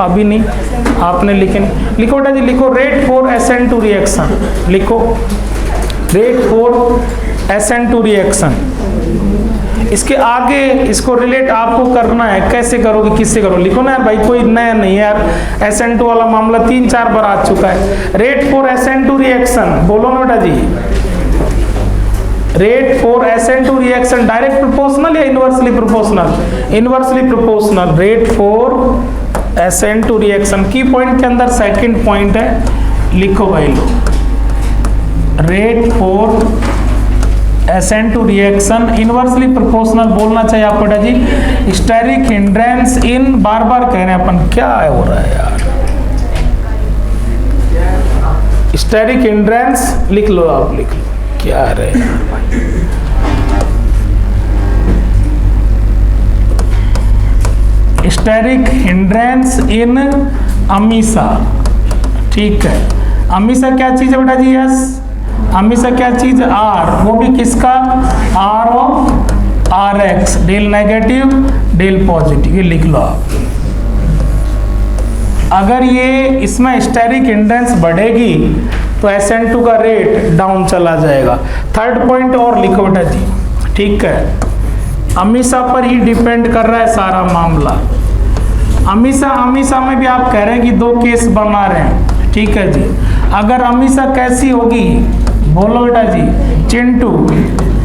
अभी नहीं, आपने लिखो बेटा जी, लिखो रेट फॉर SN2 रिएक्शन, लिखो रेट फॉर SN2 रिएक्शन। इसके आगे इसको रिलेट आपको करना है, कैसे करोगे, किससे करो, लिखो ना यार भाई, कोई नया नहीं है यार, SN2 वाला मामला 3-4 बार आ चुका है। रेट फॉर SN2 रिएक्शन, बोलो ना बेटा जी, rate for SN2 reaction direct proportional या inversely proportional? Inversely proportional. Rate for SN2 reaction की पॉइंट के अंदर सेकंड पॉइंट है, लिखो भाई लो, rate for SN2 reaction inversely proportional बोलना चाहिए आपको बेटा जी। स्टेरिक हिंड्रेंस इन, बार बार कह रहे हैं अपन, क्या हो रहा है यार, स्टेरिक हिंड्रेंस लिख लो, आप लिख लो, क्या रहे यार भाई, स्टेरिक हिंड्रेंस इन अमीसा, ठीक है। अमीसा क्या चीज है बेटा जी? यस, हमेशा क्या चीज? आर, वो भी किसका? R of RX, del negative del positive, ये लिख लो आप। अगर ये इसमें स्टेरिक हिंड्रेंस बढ़ेगी तो SN2 का रेट डाउन चला जाएगा। थर्ड पॉइंट और लिखो बेटा जी, ठीक है। अमीसा पर ही डिपेंड कर रहा है सारा मामला। अमीसा में भी आप कह रहे हैं कि 2 केस बना रहे हैं, ठीक है जी। अगर अमीसा कैसी होगी, बोलो बेटा जी, चिंटू,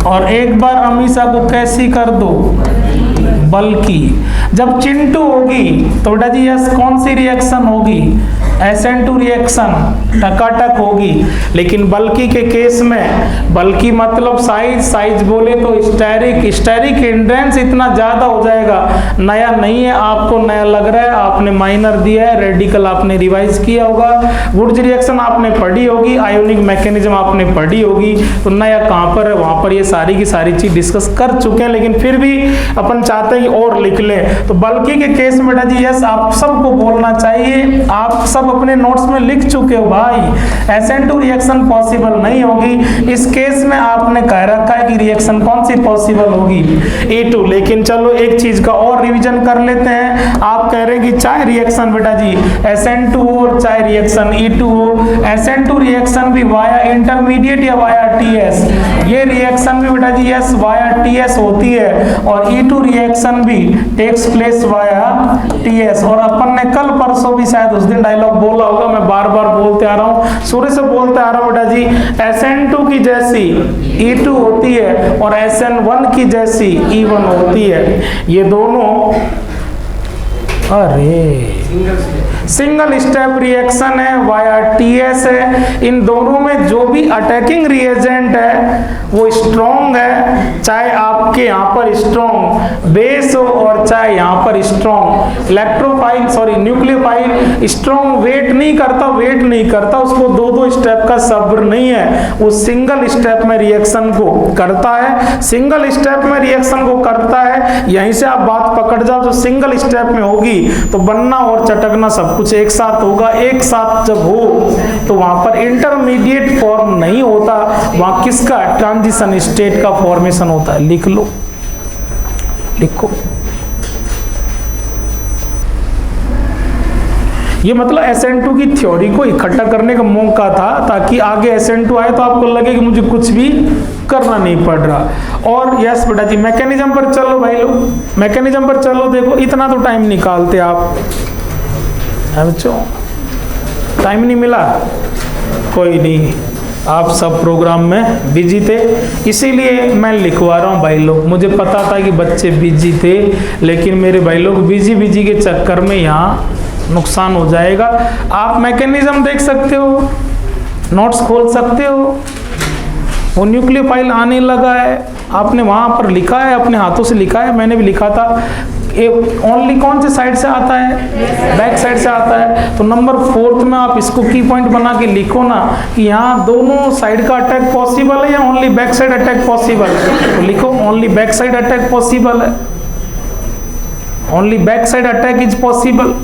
और एक बार अमीसा को कैसी कर दो, बल्कि। जब चिंटू होगी तो बेटा जी यस, कौन सी रिएक्शन होगी? SN2 रिएक्शन टकाटक होगी। लेकिन बल्कि के केस में, बल्कि मतलब साइज बोले तो स्टेरिक हिंड्रेंस इतना ज्यादा हो जाएगा। नया नहीं है, आपको नया लग रहा है, आपने माइनर दिया है, रेडिकल आपने रिवाइज किया होगा, वुड्स रिएक्शन आपने पढ़ी होगी, आयोनिक मैकेनिज्म आपने पढ़ी होगी, तो नया कहाँ पर है, वहां पर ये सारी की सारी चीज डिस्कस कर चुके हैं। लेकिन फिर भी अपन चाहते हैं कि और लिख लें। तो बल्कि के केस में बेटा जी यस, आप सबको बोलना चाहिए, आप सब अपने नोट्स में लिख चुके हो भाई, SN2 रिएक्शन पॉसिबल नहीं होगी। इस केस में आपने कह रखा है कि रिएक्शन कौन सी पॉसिबल होगी? E2। लेकिन चलो एक चीज का और रिवीजन कर लेते हैं। आप कह रहे हैं कि चाहे रिएक्शन बेटा जी SN2 और चाहे रिएक्शन E2 हो, SN2 रिएक्शन भी वाया इंटरमीडिएट या वाया TS, ये रिएक्शन भी बेटा जी यस वाया TS होती है, और E2 रिएक्शन भी टेक्स प्लेस वाया TS। और अपन ने कल परसों भी शायद उस दिन डायलॉग बोला होगा, मैं बार बार बोलते आ रहा हूँ, शुरू से बोलते आ रहा हूँ बेटा जी, SN2 की जैसी E2 होती है और SN1 की जैसी E1 होती है। ये दोनों सिंगल स्टेप रिएक्शन है, वाया TS है। इन दोनों में जो भी अटैकिंग रिएजेंट है वो स्ट्रॉन्ग है, चाहे आपके यहाँ पर स्ट्रॉन्ग बेस हो और चाहे यहाँ पर स्ट्रॉन्ग न्यूक्लियोफाइल स्ट्रॉन्ग वेट नहीं करता, उसको 2-2 स्टेप का सब्र नहीं है, वो सिंगल स्टेप में रिएक्शन को करता है, यहीं से आप बात पकड़ जाओ। जो सिंगल स्टेप में होगी तो बनना और चटकना सब कुछ एक साथ होगा। एक साथ जब हो तो वहां पर इंटरमीडिएट फॉर्म नहीं होता, वहां किसका? ट्रांजिशन स्टेट का फॉर्मेशन होता है। लिख लो, लिखो। ये मतलब SN2 की थ्योरी को इकट्ठा करने का मौका था, ताकि आगे SN2 आए तो आपको लगे कि मुझे कुछ भी करना नहीं पड़ रहा। और यस बेटा जी, मैकेनिज्म पर चलो भाई लोग, मैकेनिज्म पर चलो। देखो इतना तो टाइम निकालते आप, बच्चों टाइम नहीं मिला, कोई नहीं, आप सब प्रोग्राम में बिजी थे, इसीलिए मैं लिखवा रहा हूँ भाई लोग। मुझे पता था कि बच्चे बिजी थे, लेकिन मेरे भाई लोग बिजी के चक्कर में यहाँ नुकसान हो जाएगा। आप मैकेनिज्म देख सकते हो, नोट्स खोल सकते हो, वो न्यूक्लियोफाइल आने लगा है, आपने वहाँ पर लिखा है, अपने हाथों से लिखा है, मैंने भी लिखा था। ओनली कौन से साइड से आता है? बैक साइड से आता है। तो नंबर 4 में आप इसको की पॉइंट बना के लिखो ना कि यहाँ दोनों साइड का अटैक पॉसिबल है या only back side attack possible है। तो लिखो only back side attack possible है, only back side attack is possible.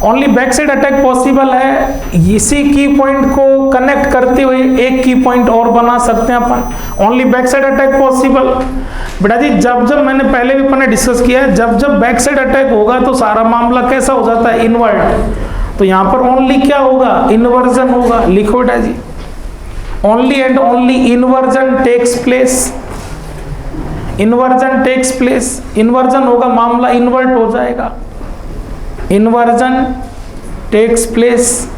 Only back side attack possible है। इसी की पॉइंट को कनेक्ट करते हुए एक की पॉइंट और बना सकते हैं अपन, only back side attack possible. बेटा जी जब जब मैंने पहले भी अपन ने डिस्कस किया है, जब जब बैक साइड अटैक होगा तो सारा मामला कैसा हो जाता है, इन्वर्ट। तो यहाँ पर ओनली क्या होगा, इन्वर्जन होगा। लिखो बेटा जी, only and only inversion takes place, inversion takes place, inversion होगा, मामला इन्वर्ट हो जाएगा, इन्वर्जन टेक्स प्लेस।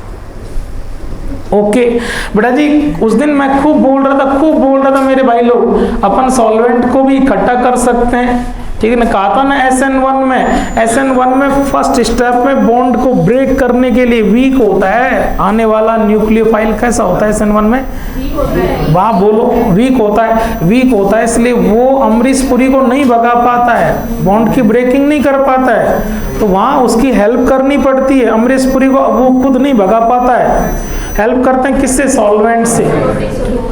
ओके बेटा जी, उस दिन मैं खूब बोल रहा था मेरे भाई लोग, अपन सॉल्वेंट को भी इकट्ठा कर सकते हैं, ठीक है ना। कहा था ना SN1 में फर्स्ट स्टेप में बॉन्ड को ब्रेक करने के लिए वीक होता है, आने वाला न्यूक्लियोफाइल कैसा होता है SN1 में, वाह बोलो, वीक होता है, इसलिए वो अमरीश पुरी को नहीं भगा पाता है, बॉन्ड की ब्रेकिंग नहीं कर पाता है, तो वहां उसकी हेल्प करनी पड़ती है अमरीश पुरी को, वो खुद नहीं भगा पाता है। हेल्प करते हैं किससे, सॉल्वेंट से,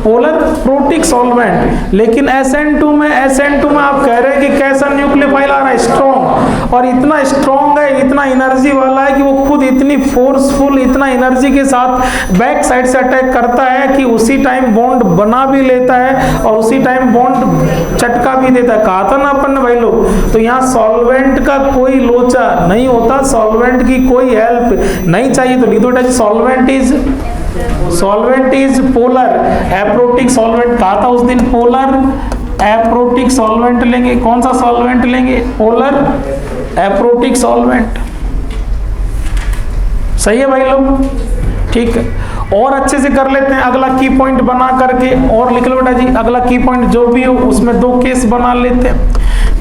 पोलर प्रोटिक सॉल्वेंट। लेकिन SN2 में आप कह रहे हैं कि कैसा न्यूक्लियोफाइल आ रहा है, स्ट्रॉन्ग, और इतना स्ट्रॉन्ग है, इतना एनर्जी वाला है कि वो खुद इतनी फोर्सफुल, इतना एनर्जी के साथ बैक साइड से अटैक करता है कि उसी टाइम बॉन्ड बना भी लेता है और उसी टाइम बॉन्ड चटका भी देता है। कहा था ना अपन ने भाई लोग, तो यहाँ सॉल्वेंट का कोई लोचा नहीं होता, सॉल्वेंट की कोई हेल्प नहीं चाहिए। तो लिख दो बेटा, solvent is polar aprotic solvent. कहा था उस दिन पोलर एप्रोटिक सॉल्वेंट लेंगे। कौन सा सॉल्वेंट लेंगे, पोलर एप्रोटिक सॉल्वेंट। सही है भाई लोग, ठीक है। और अच्छे से कर लेते हैं, अगला की पॉइंट बना करके और लिख लो बेटा जी, अगला की पॉइंट जो भी हो उसमें दो केस बना लेते हैं।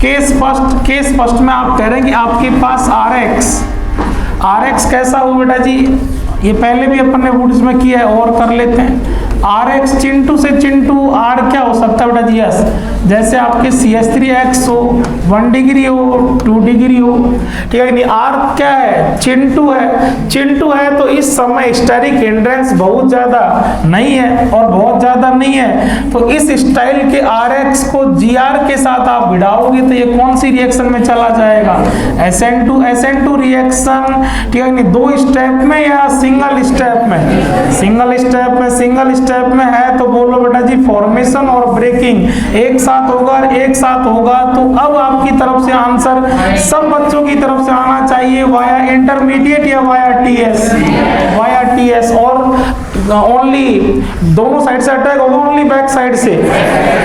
केस फर्स्ट में आप कह रहे हैं कि आपके पास RX कैसा हो बेटा जी, ये पहले भी अपन ने वुड्स में किया है और कर लेते हैं। RX चिंटू से चिंटू R क्या हो सकता है बेटा जी, यस, जैसे आपके CH3X हो, 1 डिग्री हो, 2 डिग्री हो, ठीक है नहीं। R क्या है, चिंटू है, तो इस समय स्टेरिक हिंड्रेंस बहुत ज्यादा नहीं है और बहुत ज्यादा नहीं है, तो इस स्टाइल के RX को GR के साथ आप भिड़ाओगे तो ये कौन सी रिएक्शन में चला जाएगा, SN2 रिएक्शन, ठीक है नहीं। 2 स्टेप में या सिंगल स्टेप में है, तो बोलो बेटा जी फॉर्मेशन और ब्रेकिंग एक साथ होगा। तो अब आपकी तरफ से आंसर सब बच्चों की तरफ से आना चाहिए वाया इंटरमीडिएट या वाया TS, और ओनली दोनों साइड से अटैक होगा, ओनली बैक साइड से।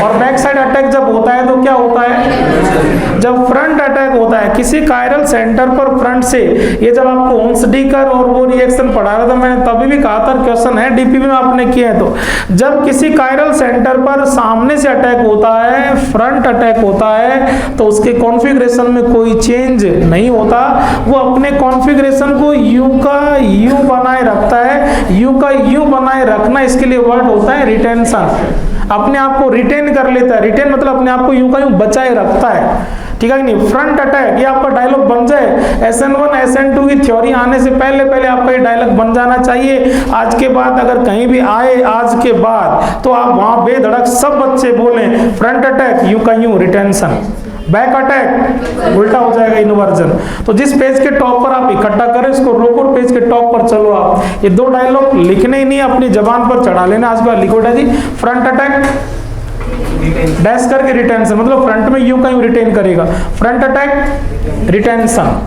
और बैक साइड अटैक जब होता है तो क्या होता है, जब फ्रंट अटैक होता है किसी कायरल सेंटर पर फ्रंट से, ये जब आपको ओन्सडीकर और वो रिएक्शन पढ़ा रहा था मैंने, तभी भी कहा था, क्वेश्चन है डीपीपी में आपने किए हैं, तो जब किसी कायरल सेंटर पर सामने से अटैक होता है, फ्रंट अटैक होता है, तो उसके कॉन्फ़िगरेशन में कोई चेंज नहीं होता, वो अपने कॉन्फ़िगरेशन को यू का यू बनाए रखता है। यू का यू बनाए रखना, इसके लिए वर्ड होता है रिटेंशन, अपने आप को रिटेन कर लेता है। रिटेन मतलब अपने आप को यूं का यूं बचाए रखता है, ठीक है कि नहीं। फ्रंट अटैक, ये आपका डायलॉग बन जाए, SN1 SN2 की थ्योरी आने से पहले आपका ये डायलॉग बन जाना चाहिए। आज के बाद अगर कहीं भी आए आज के बाद, तो आप वहां बेधड़क सब बच्चे बोलें फ्रंट अटैक यूं का यूं रिटेंशन, बैक अटैक उल्टा हो जाएगा इन्वर्जन। तो जिस पेज के टॉप पर आप इकट्ठा करें इसको रोको, पेज के टॉप पर चलो आप। ये 2 डायलॉग लिखने ही नहीं, अपनी जबान पर चढ़ा लेना। आज का लिखो जी, फ्रंट अटैक डैश करके रिटेंशन, मतलब फ्रंट में यूं का यूं रिटेन करेगा, front attack retention,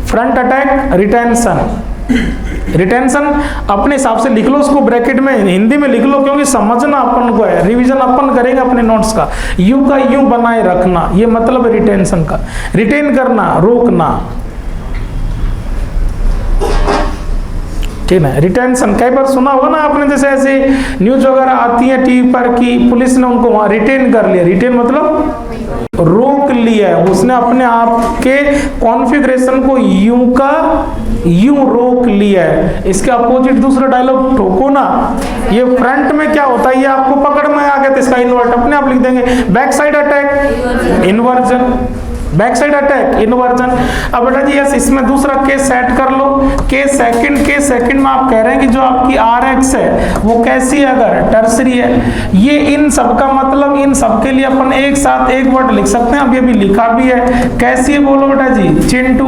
front attack retention अपने हिसाब से लिख लो, उसको ब्रैकेट में हिंदी में लिख लो, क्योंकि समझना अपन को है, रिवीजन अपन करेंगे अपने नोट्स का। यू का यू बनाए रखना, ये मतलब रिटेंशन का, रिटेन करना, रोकना, ठीक है। रिटेंशन कई बार सुना होगा ना आपने, जैसे ऐसे न्यूज वगैरह आती है टीवी पर कि पुलिस ने उनको वहां रिटेन कर लिया। रिटेन मतलब रोक लिया है, उसने अपने आप के कॉन्फ़िगरेशन को यूं का यूं रोक लिया है। इसके अपोजिट दूसरा डायलॉग ठोको ना, ये फ्रंट में क्या होता है, ये आपको पकड़ में आ गया तो इसका इन्वर्ट अपने आप लिख देंगे। Back side attack inversion, back side attack, inversion. अब बेटा जी यस, इसमें दूसरा केस सेट कर लो, केस सेकंड में आप कह रहे हैं कि जो आपकी RX है वो कैसी है, अगर टर्सरी है। ये इन सब का मतलब, इन सब के लिए अपन एक साथ एक वर्ड लिख सकते हैं, अब ये भी लिखा भी है। कैसी है बोलो बेटा जी, चिंटू।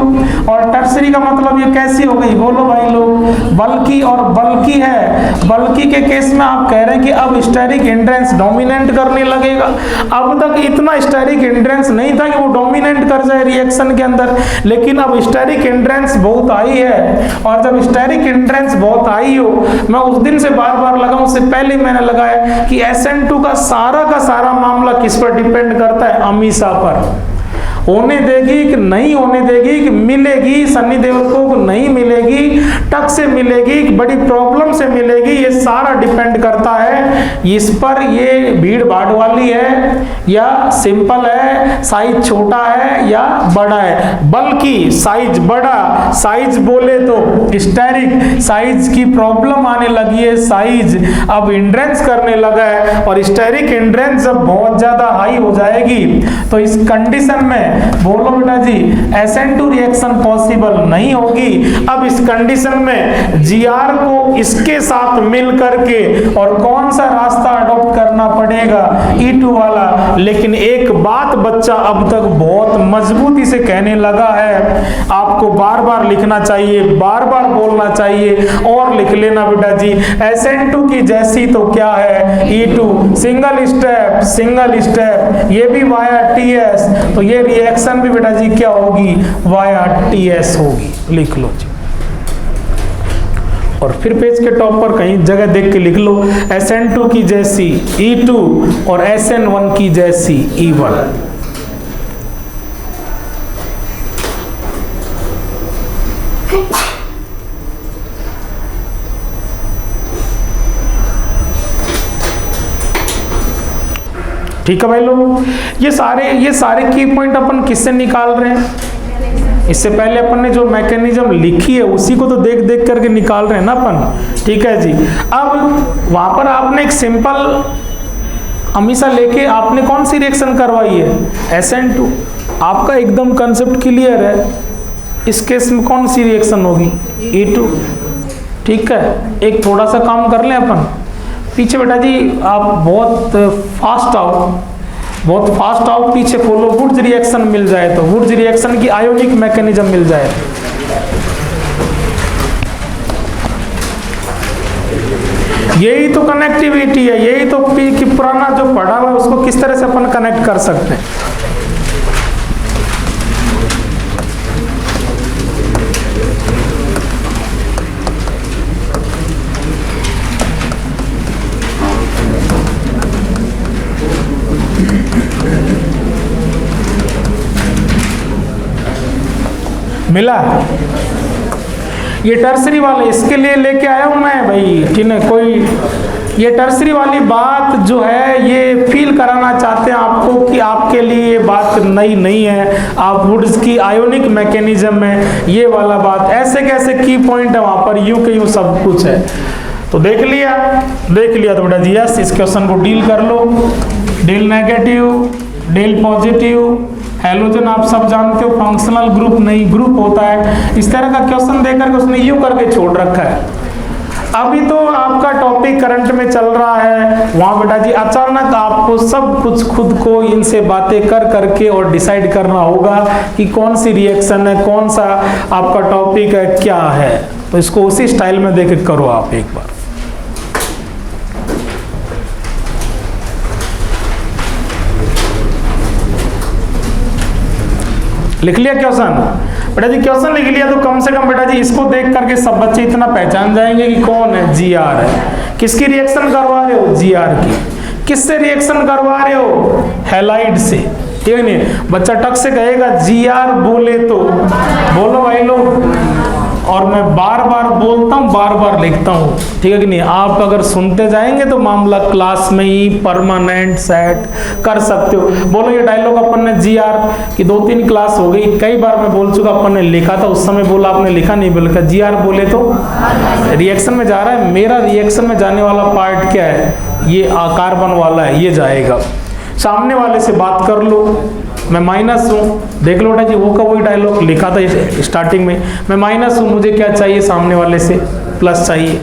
और टर्सरी का मतलब ये कैसी हो गई, बोलो भाई लोग, बल्कि। और बल्कि है, बल्कि के केस में आप कह रहे हैं कि अब स्टेरिक हिंड्रेंस डोमिनेंट करने लगेगा। अब तक इतना स्टेरिक हिंड्रेंस नहीं था कि वो डोमिनेंट कर जाए रिएक्शन के अंदर, लेकिन अब स्टेरिक हिंड्रेंस बहुत आई है। और जब स्टेरिक हिंड्रेंस बहुत आई हो, मैं उस दिन से बार बार लगाऊं, उससे पहले मैंने लगाया कि SN2 का सारा मामला किस पर डिपेंड करता है, अमीषा पर। होने देगी कि नहीं होने देगी, कि मिलेगी सन्नी देओल को नहीं मिलेगी, टक से मिलेगी, बड़ी प्रॉब्लम से मिलेगी, ये सारा डिपेंड करता है इस पर। ये भीड़ भाड़ वाली है या सिंपल है, साइज छोटा है या बड़ा है। बल्कि साइज बड़ा, साइज बोले तो स्टेरिक, साइज की प्रॉब्लम आने लगी है, साइज अब हिंड्रेंस करने लगा है। और स्टेरिक हिंड्रेंस जब बहुत ज्यादा हाई हो जाएगी तो इस कंडीशन में बोलो बेटा जी SN2 रिएक्शन पॉसिबल नहीं होगी। अब इस कंडीशन में GR को इसके साथ मिल करके और कौन सा रास्ता अडॉप्ट करना पड़ेगा, E2 वाला। लेकिन एक बात बच्चा अब तक बहुत मजबूती से कहने लगा है, आपको बार बार लिखना चाहिए, बार बार बोलना चाहिए, और लिख लेना बेटा जी, SN2 की जैसी तो क्या है, E2 सिंगल स्टेप, ये भी वाया TS, तो ये रिएक्शन भी बेटा जी क्या होगी, वाया TS होगी। लिख लो जी, और फिर पेज के टॉप पर कहीं जगह देख के लिख लो, SN2 की जैसी E2 और SN1 की जैसी E1। ठीक है भाई लोग, ये सारे की पॉइंट अपन किससे निकाल रहे हैं, इससे पहले अपन ने जो मैकेनिज्म लिखी है उसी को तो देख देख करके निकाल रहे हैं ना अपन। ठीक है जी, अब वहां पर आपने एक सिंपल अमीषा लेके आपने कौन सी रिएक्शन करवाई है, SN2। आपका एकदम कंसेप्ट क्लियर है, इस केस में कौन सी रिएक्शन होगी, E2। ठीक है, एक थोड़ा सा काम कर लें अपन पीछे बेटा जी, आप बहुत फास्ट आओ पीछे, फॉलो वुड्स रिएक्शन मिल जाए तो, वुड्स रिएक्शन की आयोनिक मैकेनिज्म मिल जाए। यही तो कनेक्टिविटी है, यही तो कि पुराना जो पढ़ा हुआ है उसको किस तरह से अपन कनेक्ट कर सकते हैं। मिला, ये टर्सरी वाले इसके लिए लेके आया हूं मैं भाई, ठीक है। कोई ये टर्सरी वाली बात जो है ये फील कराना चाहते हैं आपको कि आपके लिए ये बात नई नहीं है, आप वुड्स की आयोनिक मैकेनिज्म में ये वाला बात, ऐसे कैसे की पॉइंट है वहां पर, यूं के यूं सब कुछ है। तो देख लिया तो बेटा जी यस, इस क्वेश्चन को डील कर लो। Deal negative, deal positive, halogen आप सब जानते हो फंक्शनल ग्रुप नहीं ग्रुप होता है। इस तरह का क्वेश्चन देकर के उसने यूं करके छोड़ रखा है। अभी तो आपका टॉपिक करंट में चल रहा है, वहां बेटा जी अचानक आपको सब कुछ खुद को इनसे बातें कर करके और डिसाइड करना होगा कि कौन सी रिएक्शन है, कौन सा आपका टॉपिक है, क्या है। तो इसको उसी स्टाइल में देख करो आप एक बार। लिख लिया क्वेश्चन बेटा जी, क्वेश्चन लिख लिया तो कम से कम बेटा जी इसको देख करके सब बच्चे इतना पहचान जाएंगे कि कौन है, GR है। किसकी रिएक्शन करवा रहे हो, GR की। किससे रिएक्शन करवा रहे हो, हैलाइड से। ठीक है नहीं, बच्चा टक से कहेगा GR बोले तो बोलो भाई लोग, और मैं बार बार बोलता हूँ, बार बार लिखता हूँ। ठीक है कि नहीं, आप अगर सुनते जाएंगे तो मामला क्लास में ही परमानेंट सेट कर सकते हो। बोलो ये डायलॉग अपन ने GR की 2-3 क्लास हो गई, कई बार मैं बोल चुका, अपन ने लिखा था उस समय, बोला आपने लिखा नहीं, बोला GR बोले तो रिएक्शन में जा रहा है। मेरा रिएक्शन में जाने वाला पार्ट क्या है, ये कार्बन वाला है, ये जाएगा। सामने वाले से बात कर लो, मैं माइनस हूँ, देख लो बेटा जी, वो का वही डायलॉग लिखा था स्टार्टिंग में, मैं माइनस हूँ, मुझे क्या चाहिए सामने वाले से, प्लस चाहिए।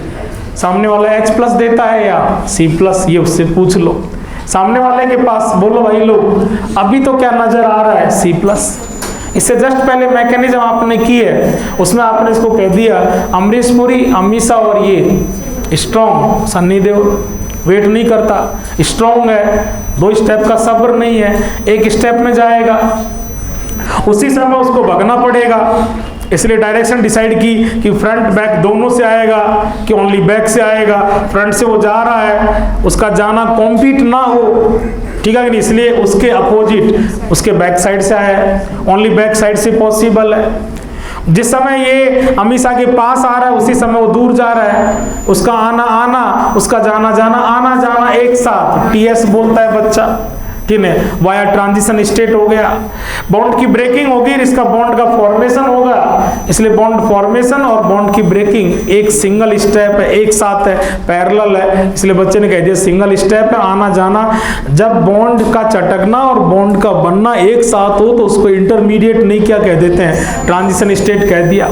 सामने वाला H प्लस देता है या C प्लस, ये उससे पूछ लो। सामने वाले के पास बोलो भाई लोग, अभी तो क्या नजर आ रहा है, C प्लस। इससे जस्ट पहले मैकेनिज्म आपने की है, उसमें आपने इसको कह दिया अमरीश पुरी, अमीषा और ये स्ट्रॉन्ग, सन्नी देओल वेट नहीं करता, स्ट्रॉन्ग है, 2 स्टेप का सब्र नहीं है, 1 स्टेप में जाएगा, उसी समय उसको भगना पड़ेगा। इसलिए डायरेक्शन डिसाइड की कि फ्रंट बैक दोनों से आएगा कि ओनली बैक से आएगा। फ्रंट से वो जा रहा है, उसका जाना कॉम्पीट ना हो, ठीक है कि नहीं, इसलिए उसके अपोजिट उसके बैक साइड से आया, ओनली बैक साइड से पॉसिबल है। जिस समय ये अमीषा के पास आ रहा है उसी समय वो दूर जा रहा है, उसका आना आना, उसका जाना जाना, आना जाना एक साथ, TS बोलता है बच्चा, ठीक है, वाया ट्रांजिशन स्टेट हो गया। बॉन्ड की ब्रेकिंग होगी, इसका बॉन्ड का फॉर्मेशन होगा, इसलिए बॉन्ड फॉर्मेशन और बॉन्ड की ब्रेकिंग एक सिंगल स्टेप है, एक साथ है, पैरेलल है, इसलिए बच्चे ने कह दिया सिंगल स्टेप है। आना जाना, जब बॉन्ड का चटकना और बॉन्ड का बनना एक साथ हो तो उसको इंटरमीडिएट नहीं क्या कह देते हैं, ट्रांजिशन स्टेट कह दिया।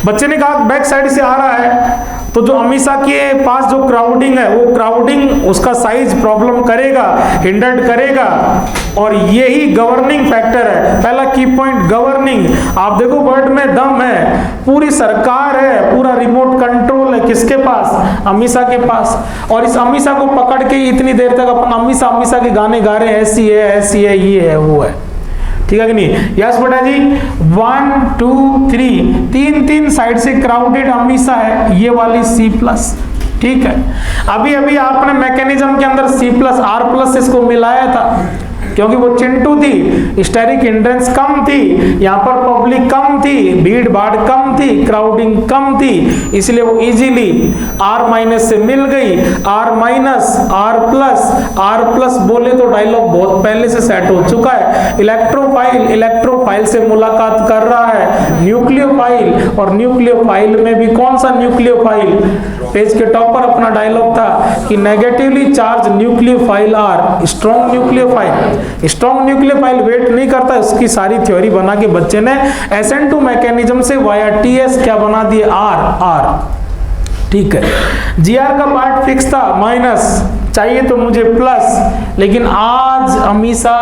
बच्चे ने कहा बैक साइड से आ रहा है, तो जो अमीषा के पास जो क्राउडिंग है, वो क्राउडिंग उसका साइज प्रॉब्लम करेगा, हिंडर्ड करेगा, और यही गवर्निंग फैक्टर है। पहला की पॉइंट गवर्निंग, आप देखो वर्ड में दम है, पूरी सरकार है, पूरा रिमोट कंट्रोल है किसके पास, अमीषा के पास। और इस अमीषा को पकड़ के इतनी देर तक अपन अमीषा अमीषा के गाने गा रहे हैं, ऐसी है, ये है, वो है, ठीक है कि नहीं। यस बेटा जी, 1 2 3 तीन साइड से क्राउडेड अमीषा है, ये वाली C प्लस, ठीक है। अभी अभी आपने मैकेनिज्म के अंदर C प्लस R प्लस इसको मिलाया था, क्योंकि वो चिंटू थी, स्टेरिक हिंड्रेंस कम थी, यहाँ पर पब्लिक कम थी, भीड़ भाड़ कम थी, क्राउडिंग कम थी, इसलिए वो इजीली R माइनस से मिल गई। R माइनस R प्लस बोले तो डायलॉग बहुत पहले से सेट हो चुका है। इलेक्ट्रोफाइल से मुलाकात कर रहा है न्यूक्लियोफाइल, और न्यूक्लियोफाइल में भी कौन सा न्यूक्लियोफाइल, पेज के टॉप पर अपना डायलॉग था कि negatively charge nucleophile are strong nucleophile. Strong nucleophile wait नहीं करता, उसकी सारी थ्योरी बना के बच्चे ने SN2 मैकेनिज्म से वाया TS क्या बना दिए, R, ठीक है। GR का पार्ट फिक्स था, माइनस चाहिए तो मुझे प्लस, लेकिन आज अमीषा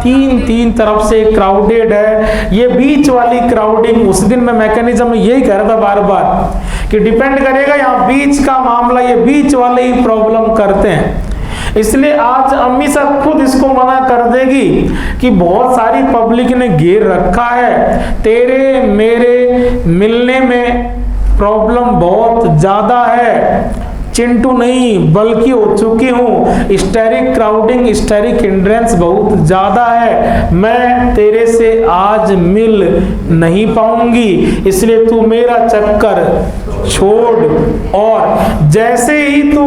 तीन तरफ से क्राउडेड है। ये बीच वाली क्राउडिंग, उस दिन मैं मैकेनिज्म में यही कह रहा था बार बार कि डिपेंड करेगा, यहाँ बीच का मामला, ये बीच वाले ही प्रॉब्लम करते हैं, इसलिए आज अमीषा खुद इसको मना कर देगी कि बहुत सारी पब्लिक ने घेर रखा है, तेरे मेरे मिलने में प्रॉब्लम बहुत ज्यादा है, चिंटू नहीं बल्कि हो चुकी हूँ, स्टेरिक क्राउडिंग, स्टेरिक हिंड्रेंस बहुत ज्यादा है, मैं तेरे से आज मिल नहीं पाऊंगी, इसलिए तू मेरा चक्कर छोड़। और जैसे ही तू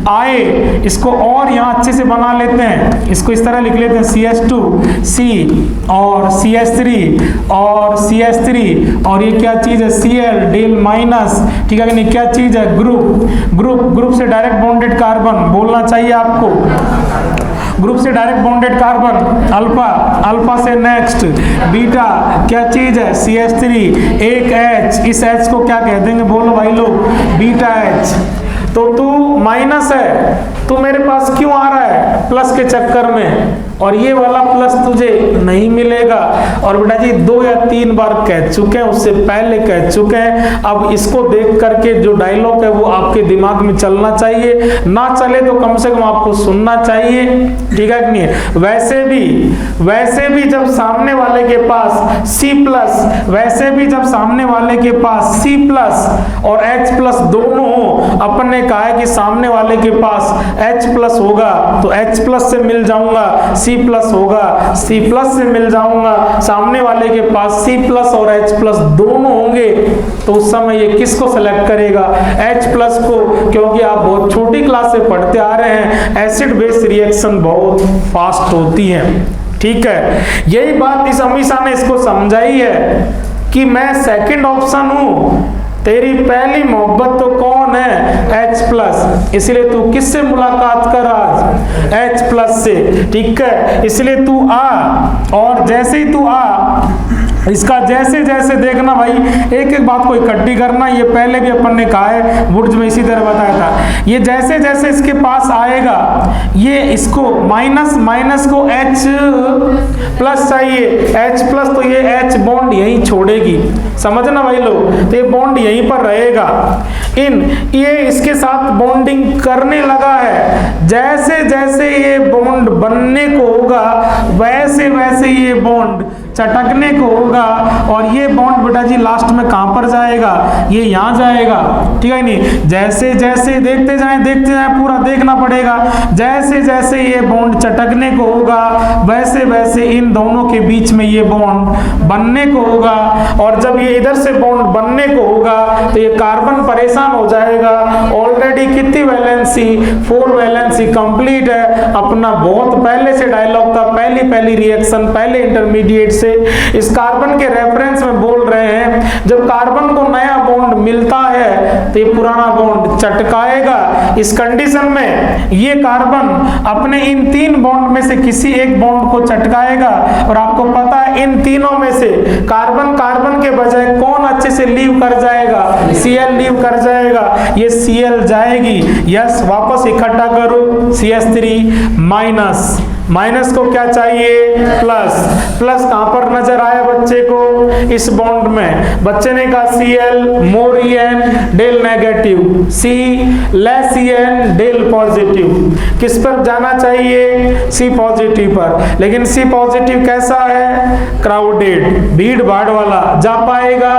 आए, इसको और यहाँ अच्छे से बना लेते हैं, इसको इस तरह लिख लेते हैं CH2C और CH3 और CH3, और ये क्या चीज है, Cl डेल माइनस, ठीक है नहीं, क्या चीज है, ग्रुप से डायरेक्ट बॉन्डेड कार्बन बोलना चाहिए आपको, ग्रुप से डायरेक्ट बॉन्डेड कार्बन अल्फा से नेक्स्ट बीटा, क्या चीज है, CH3, एक H, इस H को क्या कह देंगे बोलो भाई लोग, बीटा H। तो तू माइनस है, तू मेरे पास क्यों आ रहा है, प्लस के चक्कर में, और ये वाला प्लस तुझे नहीं मिलेगा। और बेटा जी 2 या 3 बार कह चुके हैं, उससे पहले कह चुके हैं, अब इसको देख करके जो डायलॉग है वो आपके दिमाग में चलना चाहिए, ना चले तो कम से कम आपको सुनना चाहिए, ठीक है कि नहीं। वैसे भी जब सामने वाले के पास C प्लस, वैसे भी जब सामने वाले के पास C प्लस और H प्लस दोनों हो, अपन ने कहा है कि सामने वाले के पास H प्लस होगा तो H प्लस से मिल जाऊंगा, C प्लस होगा C प्लस से मिल जाऊंगा, सामने वाले के पास C प्लस और H प्लस दोनों होंगे, तो उस समय ये किसको सेलेक्ट करेगा, H प्लस को, क्योंकि आप बहुत छोटी क्लास से पढ़ते आ रहे हैं, एसिड बेस रिएक्शन बहुत फास्ट होती है, ठीक है। यही बात इस अमीषा ने इसको समझाई है कि मैं सेकंड ऑप्शन हूं, तेरी पहली मोहब्बत तो कौन है? H+, इसलिए तू किससे मुलाकात कर आज? H+ से, ठीक है। इसलिए तू आ, और जैसे ही तू आ, इसका जैसे जैसे देखना भाई, एक एक बात को इकट्ठी करना, ये पहले भी अपन ने कहा है, बुर्ज में इसी तरह बताया था। ये जैसे जैसे इसके पास आएगा, ये इसको माइनस माइनस को H+ चाहिए, H+, तो ये H बॉन्ड यहीं छोड़ेगी, समझना भाई लोग, तो ये बॉन्ड यहीं पर रहेगा। ये इसके साथ बॉन्डिंग करने लगा है, जैसे जैसे ये बॉन्ड बनने को होगा वैसे वैसे ये बॉन्ड चटकने को होगा, और ये बॉन्ड बेटा जी लास्ट में कहां पर जाएगा? ये यहां जाएगा, ठीक है नहीं? जैसे जैसे देखते जाएं, पूरा देखना पड़ेगा। जैसे जैसे ये बॉन्ड चटकने को होगा वैसे वैसे इन दोनों के बीच में ये बॉन्ड बनने को होगा, और जब ये इधर से बॉन्ड बनने को होगा तो ये कार्बन परेशान हो जाएगा। ऑलरेडी कितनी वैलेंसी? 4 वैलेंसी कंप्लीट है। अपना बहुत पहले से डायलॉग था, पहली रिएक्शन पहले इंटरमीडिएट से इस कार्बन के रेफरेंस में बोल रहे हैं। जब कार्बन को नया बॉन्ड मिलता है तो ये पुराना बॉन्ड चटकाएगा। इस कंडीशन में ये कार्बन अपने इन 3 बॉन्ड में से किसी एक बॉन्ड को चटकाएगा, और आपको पता है इन तीनों में से कार्बन कार्बन के बजाय कौन अच्छे से लीव कर जाएगा? Cl लीव कर जाएगा, ये Cl जाएगी। यस, वापस इकट्ठा करो, CH3 माइनस को क्या चाहिए? प्लस कहां पर नजर आया बच्चे को? इस बॉन्ड में। बच्चे ने कहा Cl more En del negative, C less En del positive. किस पर जाना चाहिए? C पॉजिटिव पर। लेकिन C पॉजिटिव कैसा है? क्राउडेड, भीड़ भाड़ वाला। जा पाएगा?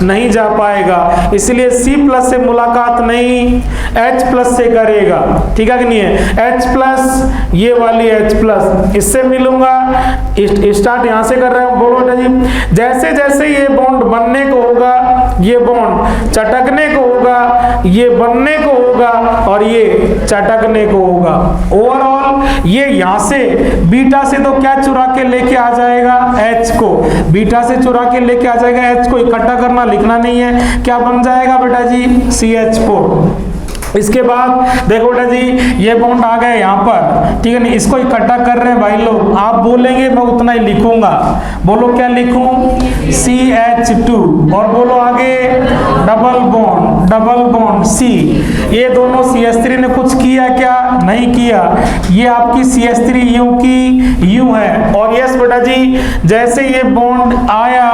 नहीं जा पाएगा, इसलिए C+ से मुलाकात नहीं, H+ से करेगा, ठीक है कि नहीं है? H+, ये वाली H+, इससे मिलूंगा। स्टार्ट यहां से कर रहे हैं, बोलो ना जी। जैसे जैसे ये बॉन्ड बनने को होगा, ये बॉन्ड चटकने को होगा, ये बनने को होगा, और ये चटकने को होगा। ओवरऑल ये यहां से बीटा से तो क्या चुरा के लेके आ जाएगा? H को बीटा से चुरा के लेके आ जाएगा। H को इकट्ठा करना, लिखना नहीं है। क्या बन जाएगा बेटा जी? CH4। इसके बाद देखो बेटा जी, ये बॉन्ड आ गए यहाँ पर, ठीक है नहीं? इसको इकट्ठा कर रहे हैं भाई लोग। आप बोलेंगे मैं उतना ही लिखूंगा। बोलो क्या लिखूं? CH2, और बोलो आगे डबल बॉन्ड C। ये दोनों CH3 ने कुछ किया क्या? नहीं किया। ये आपकी CH3 यूं की यूं है। और यस बेटा जी, जैसे ये बॉन्ड आया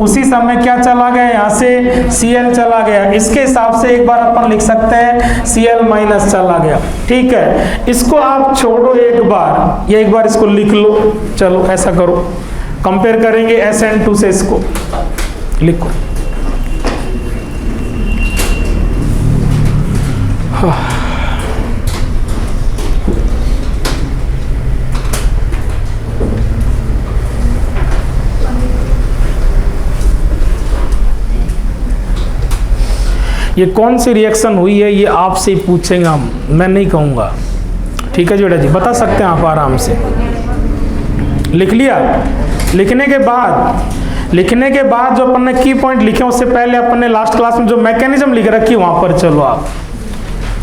उसी समय क्या चला गया? यहाँ से Cl चला गया। इसके हिसाब से एक बार अपन लिख सकते हैं Cl- चला गया, ठीक है। इसको आप छोड़ो एक बार, ये एक बार इसको लिख लो। चलो ऐसा करो, कंपेयर करेंगे SN2 से, इसको लिखो। ये कौन सी रिएक्शन हुई है ये आपसे ही पूछेंगे हम, मैं नहीं कहूँगा, ठीक है जी बेटा जी? बता सकते हैं आप आराम से। लिख लिया? लिखने के बाद जो अपन ने की पॉइंट लिखे, उससे पहले अपन ने लास्ट क्लास में जो मैकेनिज्म लिख रखी वहां पर चलो आप,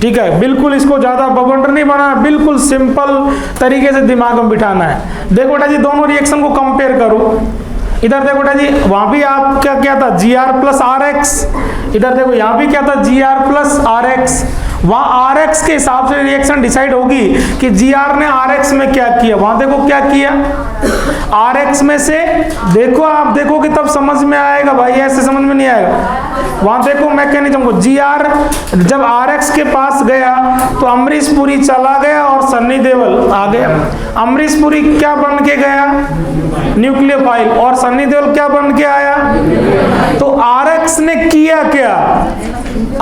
ठीक है? बिल्कुल इसको ज्यादा बवंडर नहीं बनाना, बिल्कुल सिंपल तरीके से दिमाग में बिठाना है। देखो बेटा जी, दोनों रिएक्शन को कंपेयर करो। इधर देखो बेटा जी, वहां भी आप क्या था? Gr+ Rx। इधर देखो यहाँ भी क्या था? Gr+ Rx। वहां Rx के हिसाब से रिएक्शन डिसाइड होगी कि Gr ने Rx में क्या किया। वहां देखो क्या किया? Rx में से देखो, आप देखोगे तब समझ में आएगा भाई, ऐसे समझ में नहीं आएगा। वहां देखो मैकेनिज्म को। Gr जब Rx के पास गया तो अमरीश पुरी चला गया और सन्नी देओल आ गया। अमरीश पुरी क्या बन के गया? न्यूक्लियोफाइल। और सन्नी देओल क्या बन के आया? तो Rx ने किया क्या?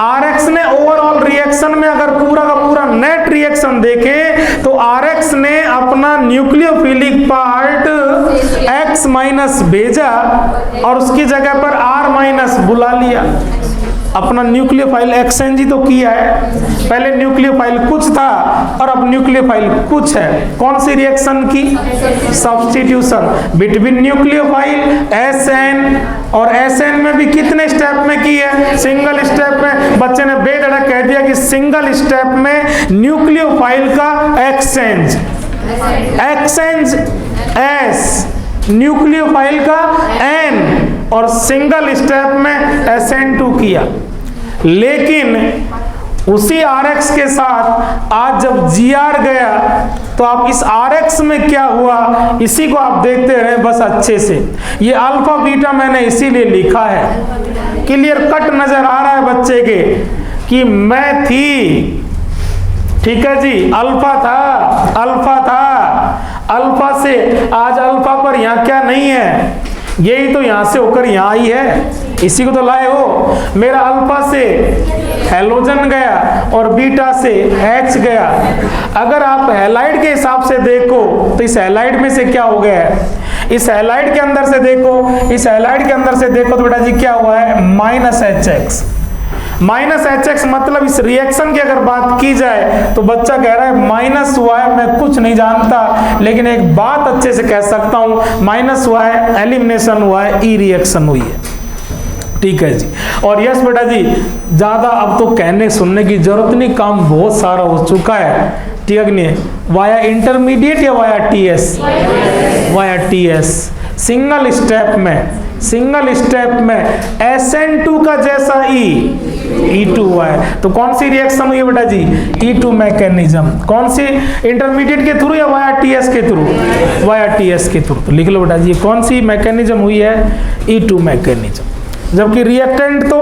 Rx ने ओवरऑल रिएक्शन में अगर पूरा का पूरा नेट रिएक्शन देखें तो Rx ने अपना न्यूक्लियोफिलिक पार्ट X- भेजा और उसकी जगह पर R- बुला लिया। अपना न्यूक्लियोफाइल एक्सचेंज ही तो किया है। पहले न्यूक्लियोफाइल कुछ था और अब न्यूक्लियोफाइल कुछ है। कौन सी रिएक्शन की? सब्स्टिट्यूशन बिटवीन न्यूक्लियोफाइल SN और SN में भी कितने स्टेप में की है? सिंगल स्टेप में। बच्चे ने बेधड़क कह दिया कि सिंगल स्टेप में न्यूक्लियोफाइल का एक्सचेंज S, न्यूक्लियोफाइल का N और सिंगल स्टेप में SN2 किया। लेकिन उसी RX के साथ आज जब GR गया तो आप इस RX में क्या हुआ इसी को आप देखते रहे बस अच्छे से। ये अल्फा बीटा मैंने इसीलिए लिखा है, क्लियर कट नजर आ रहा है बच्चे के कि मैं थी, ठीक है जी, अल्फा था, अल्फा से आज अल्फा पर यहाँ क्या नहीं है, यही तो यहाँ से होकर यहाँ आई है, इसी को तो लाए हो। मेरा अल्फा से हैलोजन गया और बीटा से H गया। अगर आप हैलाइड के हिसाब से देखो तो इस हैलाइड में से क्या हो गया है, इस हैलाइड के अंदर से देखो, इस हैलाइड के अंदर से देखो तो बेटा जी क्या हुआ है, -HX। -HX मतलब इस रिएक्शन की अगर बात की जाए तो बच्चा कह रहा है माइनस हुआ है, मैं कुछ नहीं जानता, लेकिन एक बात अच्छे से कह सकता हूं, माइनस हुआ है, एलिमिनेशन हुआ है, ई रिएक्शन हुई है, ठीक है जी। और यस बेटा जी, ज्यादा अब तो कहने सुनने की जरूरत नहीं, काम बहुत सारा हो चुका है, ठीक है नहीं? वाया इंटरमीडिएट या via TS? Via TS। Single step में SN2 का जैसा E2 हुआ है, तो कौन सी रिएक्शन हुई है बेटा जी? E2 mechanism. कौन सी, इंटरमीडिएट के थ्रू या वाया TS के थ्रू? वाया TS के थ्रू। तो लिख लो बेटा जी कौन सी मैकेनिज्म हुई है? E2 mechanism. जबकि रिएक्टेंट तो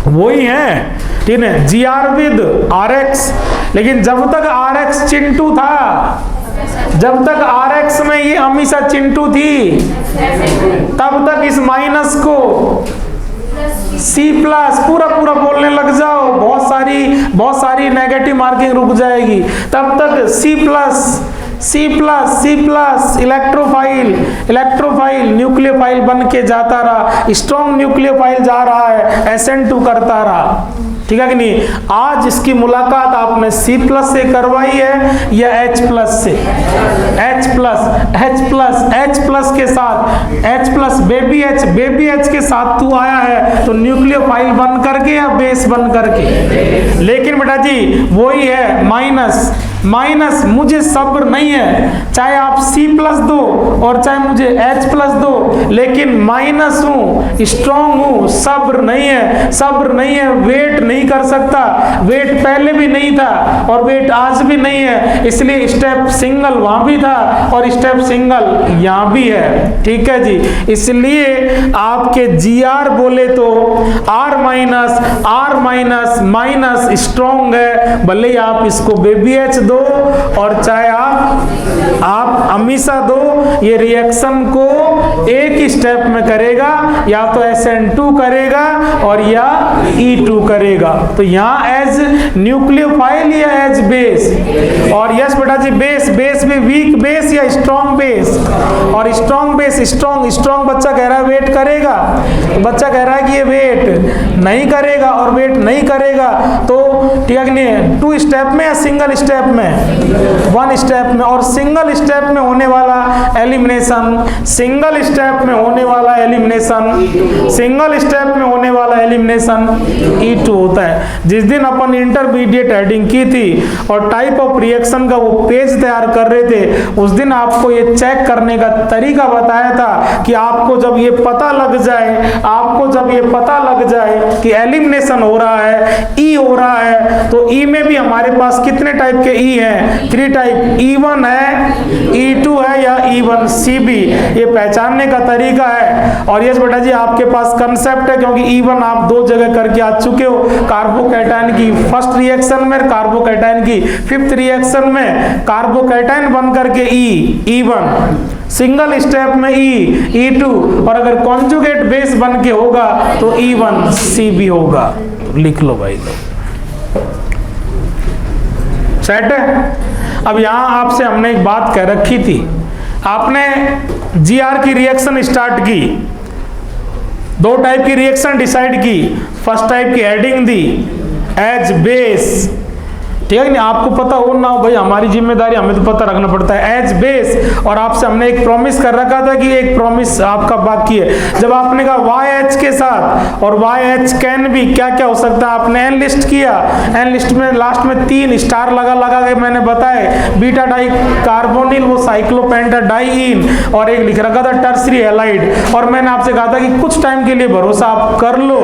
वही है, ठीक है, GR विद RX। लेकिन जब तक RX चिंटू था, जब तक RX में ये हमेशा चिंटू थी, तब तक इस माइनस को C+ पूरा बोलने लग जाओ, बहुत सारी नेगेटिव मार्किंग रुक जाएगी। तब तक C+ इलेक्ट्रोफाइल न्यूक्लियोफाइल बन के जाता रहा, स्ट्रॉन्ग न्यूक्लियोफाइल जा रहा है, SN2 करता रहा, ठीक है कि नहीं? आज इसकी मुलाकात आपने C+ से करवाई है या H+ से? H+ के साथ, H+ बेबी H के साथ तू आया है तो न्यूक्लियोफाइल बन करके या बेस बन करके? लेकिन बेटा जी वही है, माइनस मुझे सब्र नहीं है, चाहे आप C+ दो और चाहे मुझे H+ दो, लेकिन माइनस हूं, स्ट्रॉन्ग हूं, सब्र नहीं है, वेट नहीं कर सकता, वेट पहले भी नहीं था और वेट आज भी नहीं है, इसलिए स्टेप सिंगल वहां भी था और स्टेप सिंगल यहां भी है, ठीक है जी। इसलिए आपके GR बोले तो R माइनस स्ट्रॉन्ग है, भले ही आप इसको बेबी H दो और चाहे आप हमेशा दो, ये रिएक्शन को एक ही स्टेप में करेगा, या तो SN2 करेगा और या E2 करेगा। तो यहाँ एज न्यूक्लियोफाइल या एज बेस, और यस बेटा जी बेस भी वीक बेस या स्ट्रॉन्ग बेस, और स्ट्रॉन्ग बेस स्ट्रॉन्ग बच्चा कह रहा है वेट करेगा, तो बच्चा कह रहा है कि ये वेट नहीं करेगा, और वेट नहीं करेगा तो ठीक है नहीं, 2 स्टेप में या सिंगल स्टेप में? 1 स्टेप में। और सिंगल स्टेप में होने वाला एलिमिनेशन, E2 होता है। जिस दिन अपन इंटरमीडिएट हेडिंग की थी और टाइप ऑफ रिएक्शन का वो पेज तैयार कर रहे थे, उस दिन आपको ये चेक करने का तरीका बताया था कि आपको जब ये पता लग जाए कि एलिमिनेशन हो रहा है, E हो रहा है, तो E में भी हमारे पास कितने टाइप के E हैं? 3 टाइप, E1 है, E2 है या E1C भी, ये पहचानने का तरीका है। और यस बेटा जी आपके पास कंसेप्ट है, क्योंकि E1 आप 2 जगह करके आ चुके हो, कार्बोकैटायन की फर्स्ट रिएक्शन में, कार्बोकैटायन की 5th रिएक्शन में, कार्बोकैटायन बन करके E1, सिंगल स्टेप में E2, और अगर कॉन्जुगेट बेस बन के होगा तो E1C भी होगा। लिख लो भाई लोग, सेट है। अब यहां आपसे हमने एक बात कह रखी थी, आपने GR की रिएक्शन स्टार्ट की, दो टाइप की रिएक्शन डिसाइड की, फर्स्ट टाइप की हेडिंग दी एज बेस, ठीक है नहीं, आपको पता हो ना हो भाई, हमारी जिम्मेदारी, हमें तो पता रखना पड़ता है, एज बेस। और आपसे हमने एक प्रॉमिस कर रखा था कि एक प्रॉमिस आपका बाकी है, जब आपने कहा वाई एच के साथ, और वाई एच कैन भी क्या क्या हो सकता है, आपने एन लिस्ट किया, एन लिस्ट में लास्ट में 3 स्टार लगा के मैंने बताया, बीटा डाई कार्बोनिल वो साइक्लोपेंटाडाइईन, और एक लिख रखा था टर्सरी हैलाइड, और मैंने आपसे कहा था कि कुछ टाइम के लिए भरोसा आप कर लो,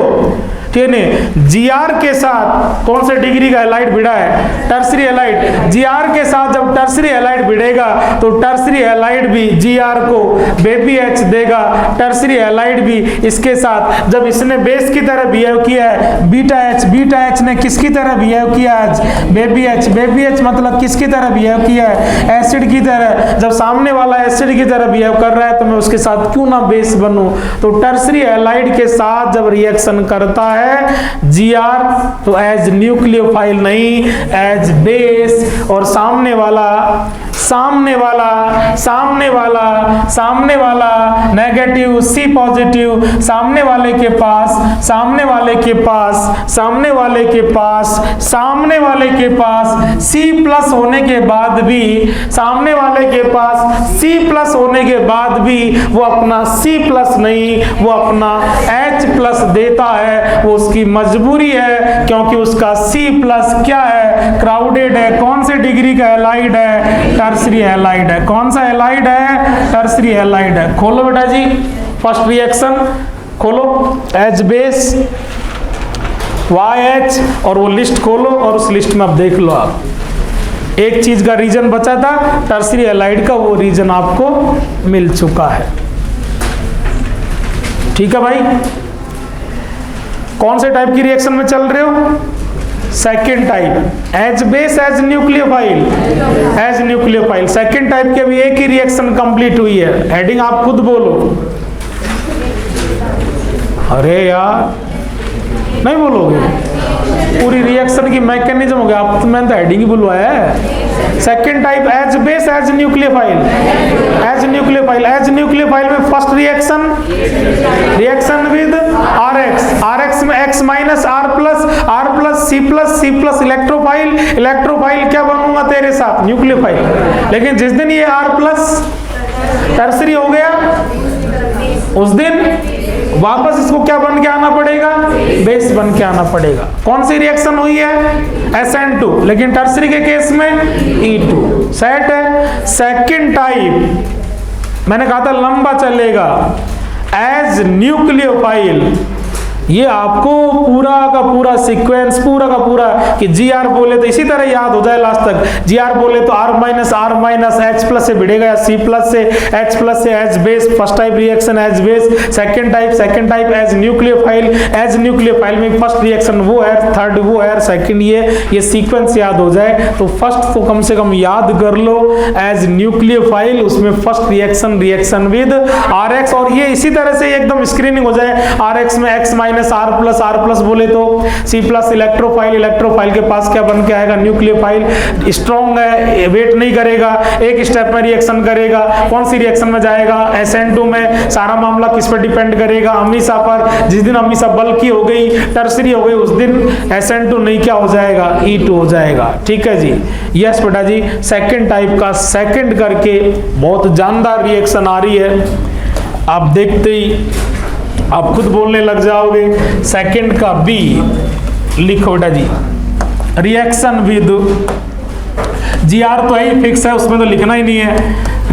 ठीक है। जीआर के साथ कौन से डिग्री का हैलाइड भिड़ा है, टर्सरी हैलाइड, जीआर के साथ जब टर्सरी हैलाइड भिड़ेगा तो टर्सरी हैलाइड भी जीआर को बेबी एच देगा, टर्सरी हैलाइड भी इसके साथ, जब इसने बेस की तरह बिहेव किया है बीटा एच ने किसकी तरह बिहेव किया है, बेबी एच मतलब किसकी तरह बिहेव किया है, एसिड की तरह, जब सामने वाला एसिड की तरह बिहेव कर रहा है तो मैं उसके साथ क्यों ना बेस बनूं, तो टर्सरी हैलाइड के साथ जब रिएक्शन करता है जीआर तो एज न्यूक्लियोफाइल नहीं, एज बेस, और सामने वाला नेगेटिव सी पॉजिटिव, सामने वाले के पास सी प्लस होने के बाद भी, वो अपना सी प्लस नहीं, वो अपना एच प्लस देता है, वो उसकी मजबूरी है, क्योंकि उसका सी प्लस क्या है, क्राउडेड है। कौन से डिग्री का हैलाइड है, टर्सरी हैलाइड है। कौन सा हैलाइड है, टर्सरी हैलाइड है। खोलो बेटा जी फर्स्ट रिएक्शन, खोलो एच बेस वाई एच, और वो लिस्ट खोलो, और उस लिस्ट में अब देख लो आप, एक चीज का रीजन बचा था टर्सरी हैलाइड का, वो रीजन आपको मिल चुका है, ठीक है भाई। कौन से टाइप की रिएक्शन में चल रहे हो, second type, as base as nucleophile, second type के भी एक ही रिएक्शन कंप्लीट हुई है, हेडिंग आप खुद बोलो। अरे यार नहीं बोलोगे, पूरी रिएक्शन की मैकेनिज्म हो गया, आप तो मैंने तो हेडिंग ही बुलवाया है। Second type as base as nucleophile में फर्स्ट रिएक्शन विद आरएक्स में X minus R plus C plus electrophile क्या बनूंगा तेरे साथ, न्यूक्लियोफाइल। लेकिन जिस दिन ये आर प्लस टर्सरी हो गया उस दिन वापस इसको क्या बन के आना पड़ेगा, बेस बन के आना पड़ेगा। कौन सी रिएक्शन हुई है, SN2, लेकिन टर्सरी के केस में E2 सेट है। सेकंड टाइप मैंने कहा था लंबा चलेगा, एज न्यूक्लियोफाइल, ये आपको पूरा का पूरा सीक्वेंस कि जीआर बोले तो इसी तरह याद हो जाए लास्ट तक, जीआर बोले तो आर माइनस एच प्लस से भिड़ेगा, या सी प्लस से H base, first type reaction as base, second type as nucleophile में फर्स्ट रिएक्शन वो है, थर्ड वो है, सेकंड ये सीक्वेंस याद हो जाए तो फर्स्ट तो कम से कम याद कर लो, एज न्यूक्लियोफाइल, उसमें फर्स्ट रिएक्शन विद आरएक्स, और ये इसी तरह से एकदम स्क्रीनिंग हो जाए, आरएक्स में एक्स माइनस आर प्लस बोले तो सी प्लस इलेक्ट्रोफाइल के पास क्या बन के आएगा, न्यूक्लियोफाइल, स्ट्रॉन्ग है, वेट नहीं करेगा, एक स्टेप में रिएक्शन करेगा। कौन सी रिएक्शन में जाएगा, SN2 में। सारा मामला किस पर डिपेंड करेगा, अमीसा पर। जिस दिन अमीसा बल्की हो गई, टर्सरी हो गई, उस दिन SN2 नहीं क्या हो जाएगा, E2 हो जाएगा, ठीक है जी। यस बेटा जी, सेकेंड टाइप का सेकेंड करके बहुत जानदार रिएक्शन आ रही है, आप देखते ही आप खुद बोलने लग जाओगे। सेकंड का बी लिखो बेटा जी, रिएक्शन विद जीआर तो ही फिक्स है, उसमें तो लिखना ही नहीं है,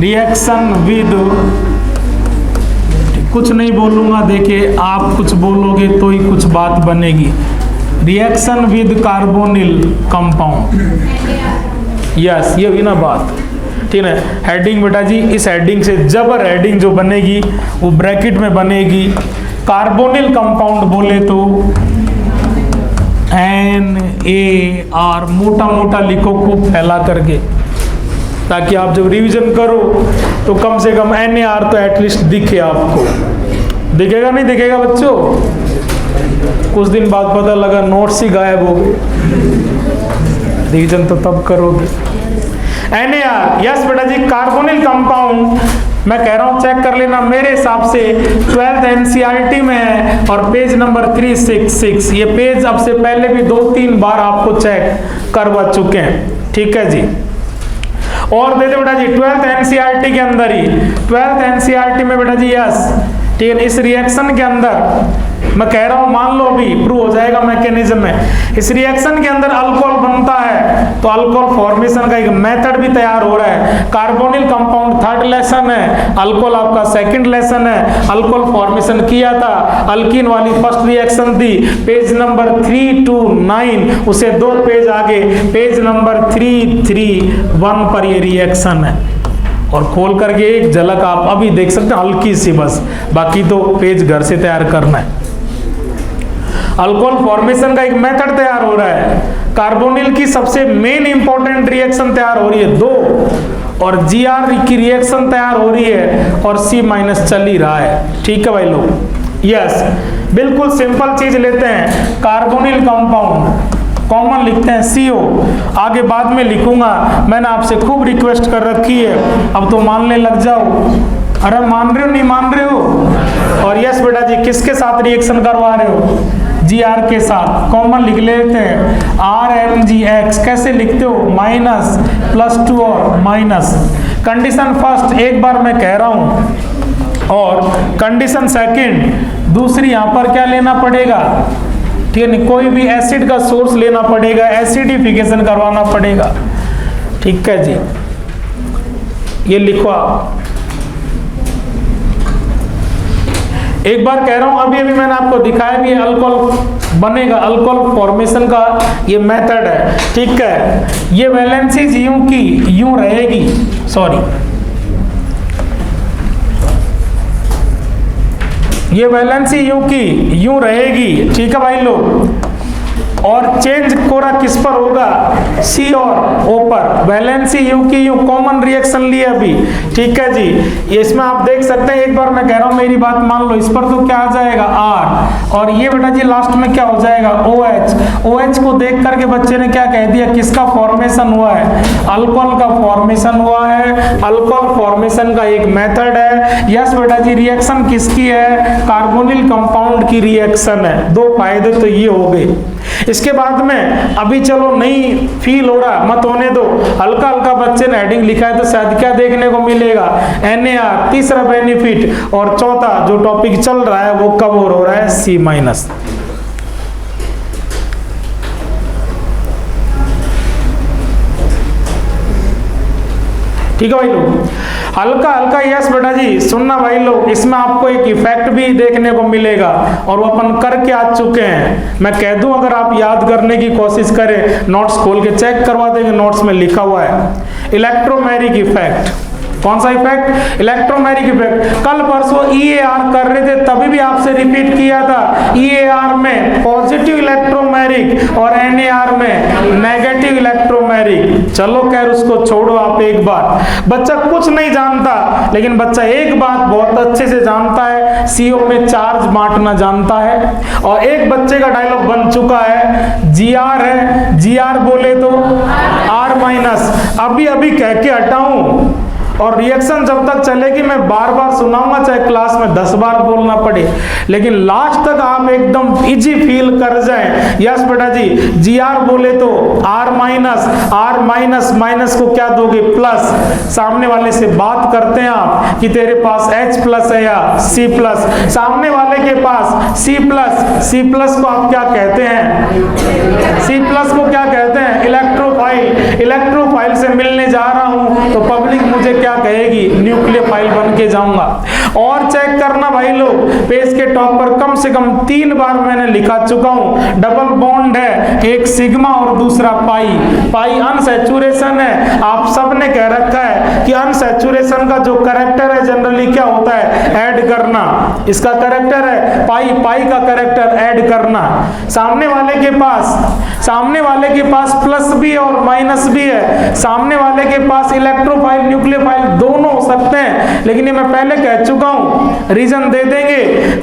रिएक्शन विद, कुछ नहीं बोलूंगा, देखिए आप कुछ बोलोगे तो ही कुछ बात बनेगी। Reaction with carbonyl compound, yes ये हुई ना बात, ठीक है। हेडिंग बेटा जी, इस हेडिंग से जबर हेडिंग जो बनेगी वो ब्रैकेट में बनेगी, कार्बोनिल कंपाउंड बोले तो NaR, मोटा लिखो खूब फैला करके, ताकि आप जब रिवीजन करो तो कम से कम NaR तो एटलीस्ट दिखे आपको। दिखेगा नहीं दिखेगा बच्चों, कुछ दिन बाद पता लगा नोट्स ही गायब हो गए, रिवीजन तो तब करोगे। NaR, यस बेटा जी, कार्बोनिल कंपाउंड मैं कह रहा हूँ चेक कर लेना, मेरे हिसाब से 12th एनसीईआरटी में है और पेज नंबर 366। ये पेज अब से पहले भी 2-3 बार आपको चेक करवा चुके हैं, ठीक है जी। और दे दो बेटा जी 12th एनसीईआरटी के अंदर ही, 12th एनसीईआरटी में बेटा जी यस, ठीक है। इस रिएक्शन के अंदर मैं कह रहा हूं, मान लो अभी प्रूव हो जाएगा मैकेनिज्म में, इस रिएक्शन के अंदर अल्कोहल बनता है तो अल्कोहल फॉर्मेशन का एक मेथड भी तैयार हो रहा है। कार्बोनिल कंपाउंड थर्ड लेसन है, अल्कोहल आपका सेकंड लेसन है। अल्कोहल फॉर्मेशन किया था, अल्कीन वाली फर्स्ट रिएक्शन थी, पेज नंबर 329, उसे 2 पेज आगे पेज नंबर 331 पर ये रिएक्शन है। और खोल करके एक झलक आप अभी देख सकते हैं, हल्की सी बस, बाकी तो पेज घर से तैयार करना है। अल्कोहल फॉर्मेशन का एक मेथड तैयार हो रहा है, कार्बोनिल की सबसे मेन इंपॉर्टेंट रिएक्शन तैयार हो रही है 2, और जीआर की रिएक्शन तैयार हो रही है और C- चल ही रहा है, ठीक है भाई लोग। यस, बिल्कुल सिंपल चीज लेते हैं, कार्बोनिल कंपाउंड कॉमन लिखते हैं CO, आगे बाद में लिखूंगा, मैंने आपसे खूब रिक्वेस्ट कर रखी है, अब तो मानने लग जाओ। अरे मान रहे हो, नहीं मान रहे हो? और यस बेटा जी, किसके साथ रिएक्शन करवा रहे हो? GR के साथ। कॉमन लिख लेते हैं RMgX, कैसे लिखते हो? माइनस +2 और माइनस। कंडीशन फर्स्ट एक बार मैं कह रहा हूं, और कंडीशन सेकंड दूसरी, यहां पर क्या लेना पड़ेगा, ठीक है, कोई भी एसिड का सोर्स लेना पड़ेगा, एसिडिफिकेशन करवाना पड़ेगा, ठीक है जी। ये लिखो आप, एक बार कह रहा हूं, अभी मैंने आपको दिखाया भी, अल्कोहल बनेगा, अल्कोहल फॉर्मेशन का ये मेथड है, ठीक है। ये वैलेंसी यूं की यूं रहेगी, सॉरी, ये वैलेंसी यूं की यूं रहेगी, ठीक है भाई लोग। और चेंज कोरा किस पर होगा? C और O पर। वैलेंसी यू की यू, कॉमन रिएक्शन लिया अभी, ठीक है जी। इसमें आप देख सकते हैं, एक बार मैं कह रहा हूं, मेरी बात मान लो, इस पर तो क्या आ जाएगा R, और ये बेटा जी लास्ट में क्या हो जाएगा? OH। OH को देख करके बच्चे ने क्या कह दिया, किसका फॉर्मेशन हुआ है? अल्कोहल का फॉर्मेशन हुआ है। अल्कोहल फॉर्मेशन का एक मेथड है। यस बेटा जी, रिएक्शन किसकी है? कार्बोनिल कंपाउंड की रिएक्शन है। 2 फायदे तो ये हो गए। इसके बाद में अभी चलो नहीं फील हो रहा, मत होने दो, हल्का हल्का बच्चे ने हेडिंग लिखा है तो शायद क्या देखने को मिलेगा? NaR, तीसरा बेनिफिट, और चौथा जो टॉपिक चल रहा है वो कवर हो रहा है C-। ठीक है भाई लोग, हल्का हल्का यस बेटा जी सुनना भाई लोग, इसमें आपको एक इफेक्ट भी देखने को मिलेगा और वो अपन करके आ चुके हैं। मैं कह दूं, अगर आप याद करने की कोशिश करें, नोट्स खोल के चेक करवा देंगे, नोट्स में लिखा हुआ है इलेक्ट्रोमैरिक इफेक्ट। कौन सा इफेक्ट? Electromeric effect. कल परसों EAR कर रहे थे, तभी भी आपसे रिपीट किया था, EAR में पॉजिटिव इलेक्ट्रोमैरिक और NAR में नेगेटिव इलेक्ट्रोमैरिक। चलो खैर उसको छोड़ो, आप एक बार, बच्चा कुछ नहीं जानता, लेकिन बच्चा एक बात बहुत अच्छे से जानता है, CO में चार्ज बांटना जानता है। और एक बच्चे का डायलॉग बन चुका है, GR है, GR बोले तो R-। अभी अभी कह के हटाऊं, और रिएक्शन जब तक चलेगी मैं बार बार सुनाऊंगा, चाहे क्लास में 10 बार बोलना पड़े, लेकिन लास्ट तक आप एकदम इजी फील कर जाएं। यस बेटा जी, GR बोले तो R-, माइनस को क्या दोगे? प्लस। सामने वाले से बात करते हैं आप कि तेरे पास H+ है या C+, सामने वाले के पास C+, को आप क्या कहते हैं? C+ को क्या कहते हैं? इलेक्ट्रोफाइल। इलेक्ट्रोफाइल से मिलने जा रहा हूं तो पब्लिक मुझे क्या कहेगी? न्यूक्लियोफाइल बन के जाऊंगा। और चेक करना भाई लोग, पेज के टॉप पर कम से कम 3 बार मैंने लिखा चुका हूं, डबल बॉन्ड है, एक सिग्मा और दूसरा पाई अनसैचुरेशन है। आप सबने कह रखा है कि अनसैचुरेशन का जो कैरेक्टर है जनरली क्या होता है? ऐड करना। इसका कैरेक्टर है पाई का कैरेक्टर ऐड करना। सामने वाले के पास प्लस भी और माइनस भी है, सामने वाले के पास इलेक्ट्रोफाइल न्यूक्लियोफाइल दोनों हो सकते हैं, लेकिन ये मैं पहले कह चुका हूं, रीजन दे देंगे।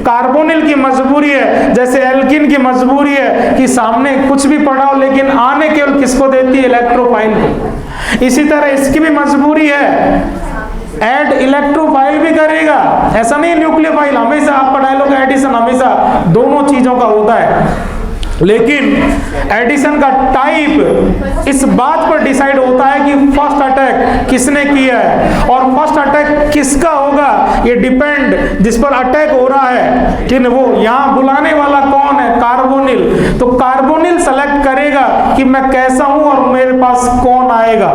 कार्बोनिल की मजबूरी है, जैसे एल्किन की मजबूरी है कि सामने कुछ भी पड़ा हो, लेकिन आने केवल किसको देती है? इलेक्ट्रोफाइल को। इसी तरह इसकी भी मजबूरी है, ऐड इलेक्ट्रोफाइल भी करेगा, ऐसा नहीं न्यूक्लियोफाइल। हमेशा आपका डायलॉग एडिशन हमेशा दोनों चीजों का होता है, लेकिन एडिशन का टाइप इस बात पर डिसाइड होता है कि फर्स्ट अटैक किसने किया है, और फर्स्ट अटैक किसका होगा ये डिपेंड जिस पर अटैक हो रहा है, ठीक है। वो यहाँ बुलाने वाला कौन है, कार्बोनिल। तो कार्बोनिल सेलेक्ट करेगा कि मैं कैसा हूं और मेरे पास कौन आएगा।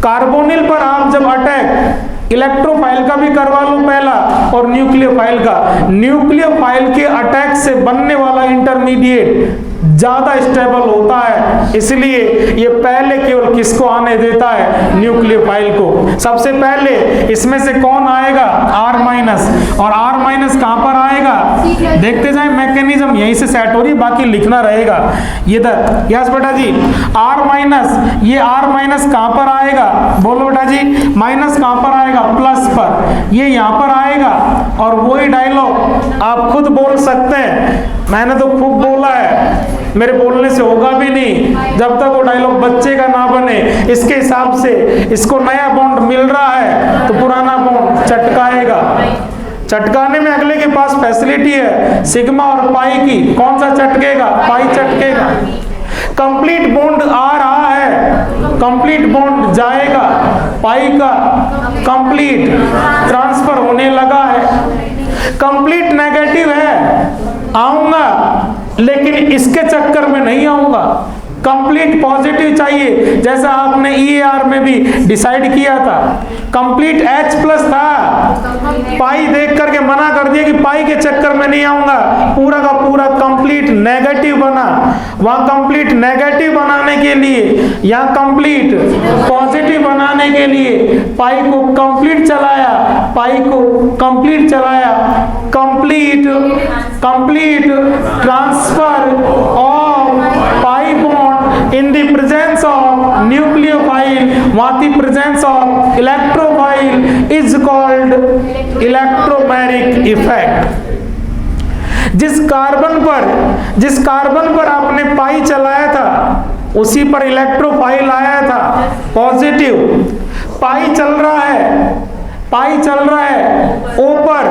कार्बोनिल पर आप जब अटैक इलेक्ट्रोफाइल का भी करवा लो पहला, और न्यूक्लियोफाइल का। न्यूक्लियोफाइल के अटैक से बनने वाला इंटरमीडिएट ज्यादा स्टेबल होता है, इसलिए ये पहले केवल किसको आने देता है, न्यूक्लियोफाइल को। सबसे पहले इसमें से कौन आएगा, R माइनस। और R माइनस कहां पर आएगा, देखते जाए मैकेनिज्म यहीं से सेट हो रही, बाकी लिखना रहेगा इधर। यस बेटा जी, R माइनस, ये R माइनस कहां पर आएगा, बोलो बेटा जी, माइनस कहां पर आएगा, प्लस पर, ये यहां पर आएगा। और वही डायलॉग आप खुद बोल सकते हैं, मैंने तो खूब बोला है, मेरे बोलने से होगा भी नहीं जब तक वो डायलॉग बच्चे का ना बने। इसके हिसाब से इसको नया बॉन्ड मिल रहा है तो पुराना बॉन्ड चटकाएगा। चटकाने में अगले के पास फैसिलिटी है, सिग्मा और पाई की। कौन सा चटकेगा, पाई चटकेगा। कंप्लीट बॉन्ड आ रहा है, कंप्लीट बॉन्ड जाएगा, पाई का कंप्लीट ट्रांसफर होने लगा है। कंप्लीट नेगेटिव है, आऊंगा लेकिन इसके चक्कर में नहीं आऊंगा, कंप्लीट पॉजिटिव चाहिए, जैसा आपने EAR में भी डिसाइड किया था। कंप्लीट H प्लस था, पाई देख करके मना कर दिया कि पाई के चक्कर में नहीं आऊंगा, पूरा का पूरा कंप्लीट नेगेटिव बना। वहां कंप्लीट नेगेटिव बनाने के लिए, यहाँ कंप्लीट पॉजिटिव बनाने के लिए पाई को कंप्लीट चलाया, पाई को कंप्लीट चलाया, complete transfer of pi bond in the presence of nucleophile, what the presence of electrophile is called electromeric effect। जिस कार्बन पर आपने पाई चलाया था उसी पर इलेक्ट्रोफाइल आया था पॉजिटिव। पाई चल रहा है O पर,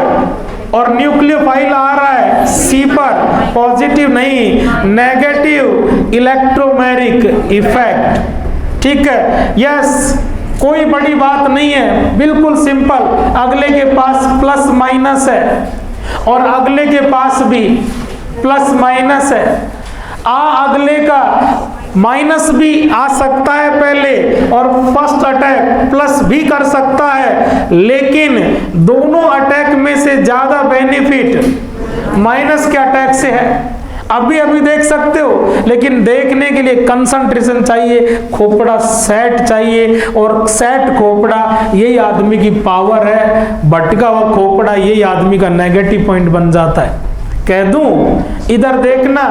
और न्यूक्लियोफाइल आ रहा है C पर, पॉजिटिव नहीं नेगेटिव इलेक्ट्रोमेरिक इफेक्ट। ठीक है, यस, कोई बड़ी बात नहीं है, बिल्कुल सिंपल। अगले के पास प्लस माइनस है और अगले के पास भी प्लस माइनस है। अगले का माइनस भी आ सकता है पहले, और फर्स्ट अटैक प्लस भी कर सकता है, लेकिन दोनों अटैक में से ज्यादा बेनिफिट माइनस के अटैक से है। अभी देख सकते हो, लेकिन देखने के लिए कंसंट्रेशन चाहिए, खोपड़ा सेट चाहिए, और सेट खोपड़ा यही आदमी की पावर है। भटका हुआ खोपड़ा यही आदमी का नेगेटिव पॉइंट बन जाता है। कह दूं, इधर देखना,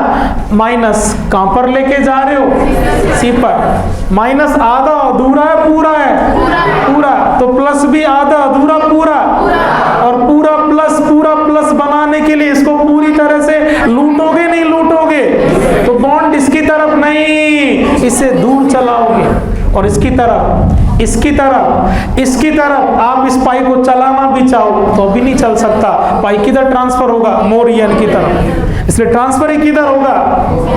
माइनस कहां पर लेके जा रहे हो, C पर। माइनस आधा अधूरा है, पूरा है, पूरा, तो प्लस भी आधा अधूरा पूरा, और पूरा प्लस बनाने के लिए इसको पूरी तरह से लूटोगे नहीं लूटोगे, तो बॉन्ड इसकी तरफ नहीं, इससे दूर चलाओगे, और इसकी तरफ आप इस पाई को चलाना भी चाहो तो भी नहीं चल सकता। पाई किधर ट्रांसफर होगा, मोरियन की तरफ, इसलिए ट्रांसफर ही किधर होगा,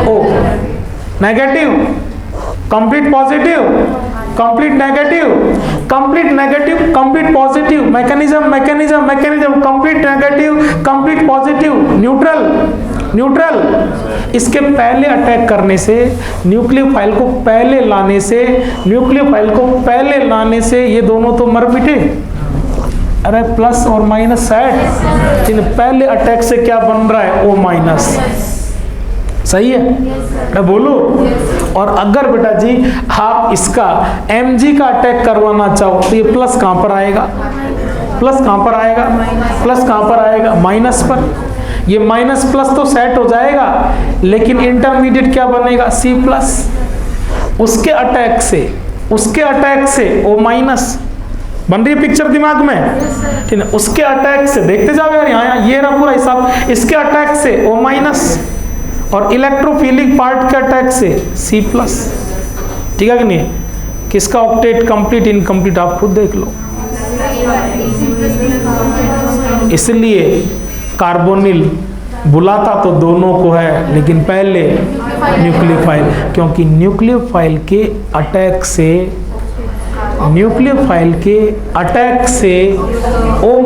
O negative, complete positive, complete negative, complete positive, mechanism, complete negative, complete positive, neutral. इसके पहले अटैक करने से, न्यूक्लियोफाइल को पहले लाने से ये दोनों तो मर मिटे। अरे प्लस और माइनस सेट, इन पहले अटैक से क्या बन रहा है, O माइनस। सही है, मैं बोलूं? और अगर बेटा जी आप इसका Mg का अटैक करवाना चाहो तो ये प्लस कहां पर आएगा, माइनस पर। ये माइनस प्लस तो सेट हो जाएगा, लेकिन इंटरमीडिएट क्या बनेगा, C प्लस। उसके अटैक से O माइनस बन रही है पिक्चर दिमाग में, ठीक है। उसके अटैक से देखते जाओ यार, यहाँ ये रहा पूरा हिसाब। इसके अटैक से O माइनस, और इलेक्ट्रोफिलिक पार्ट के अटैक से C प्लस। ठीक है कि नहीं? किसका ऑक्टेट कंप्लीट इनकम्प्लीट आप खुद देख लो। इसलिए कार्बोनिल बुलाता तो दोनों को है, लेकिन पहले न्यूक्लियोफाइल, क्योंकि न्यूक्लियोफाइल के अटैक से O-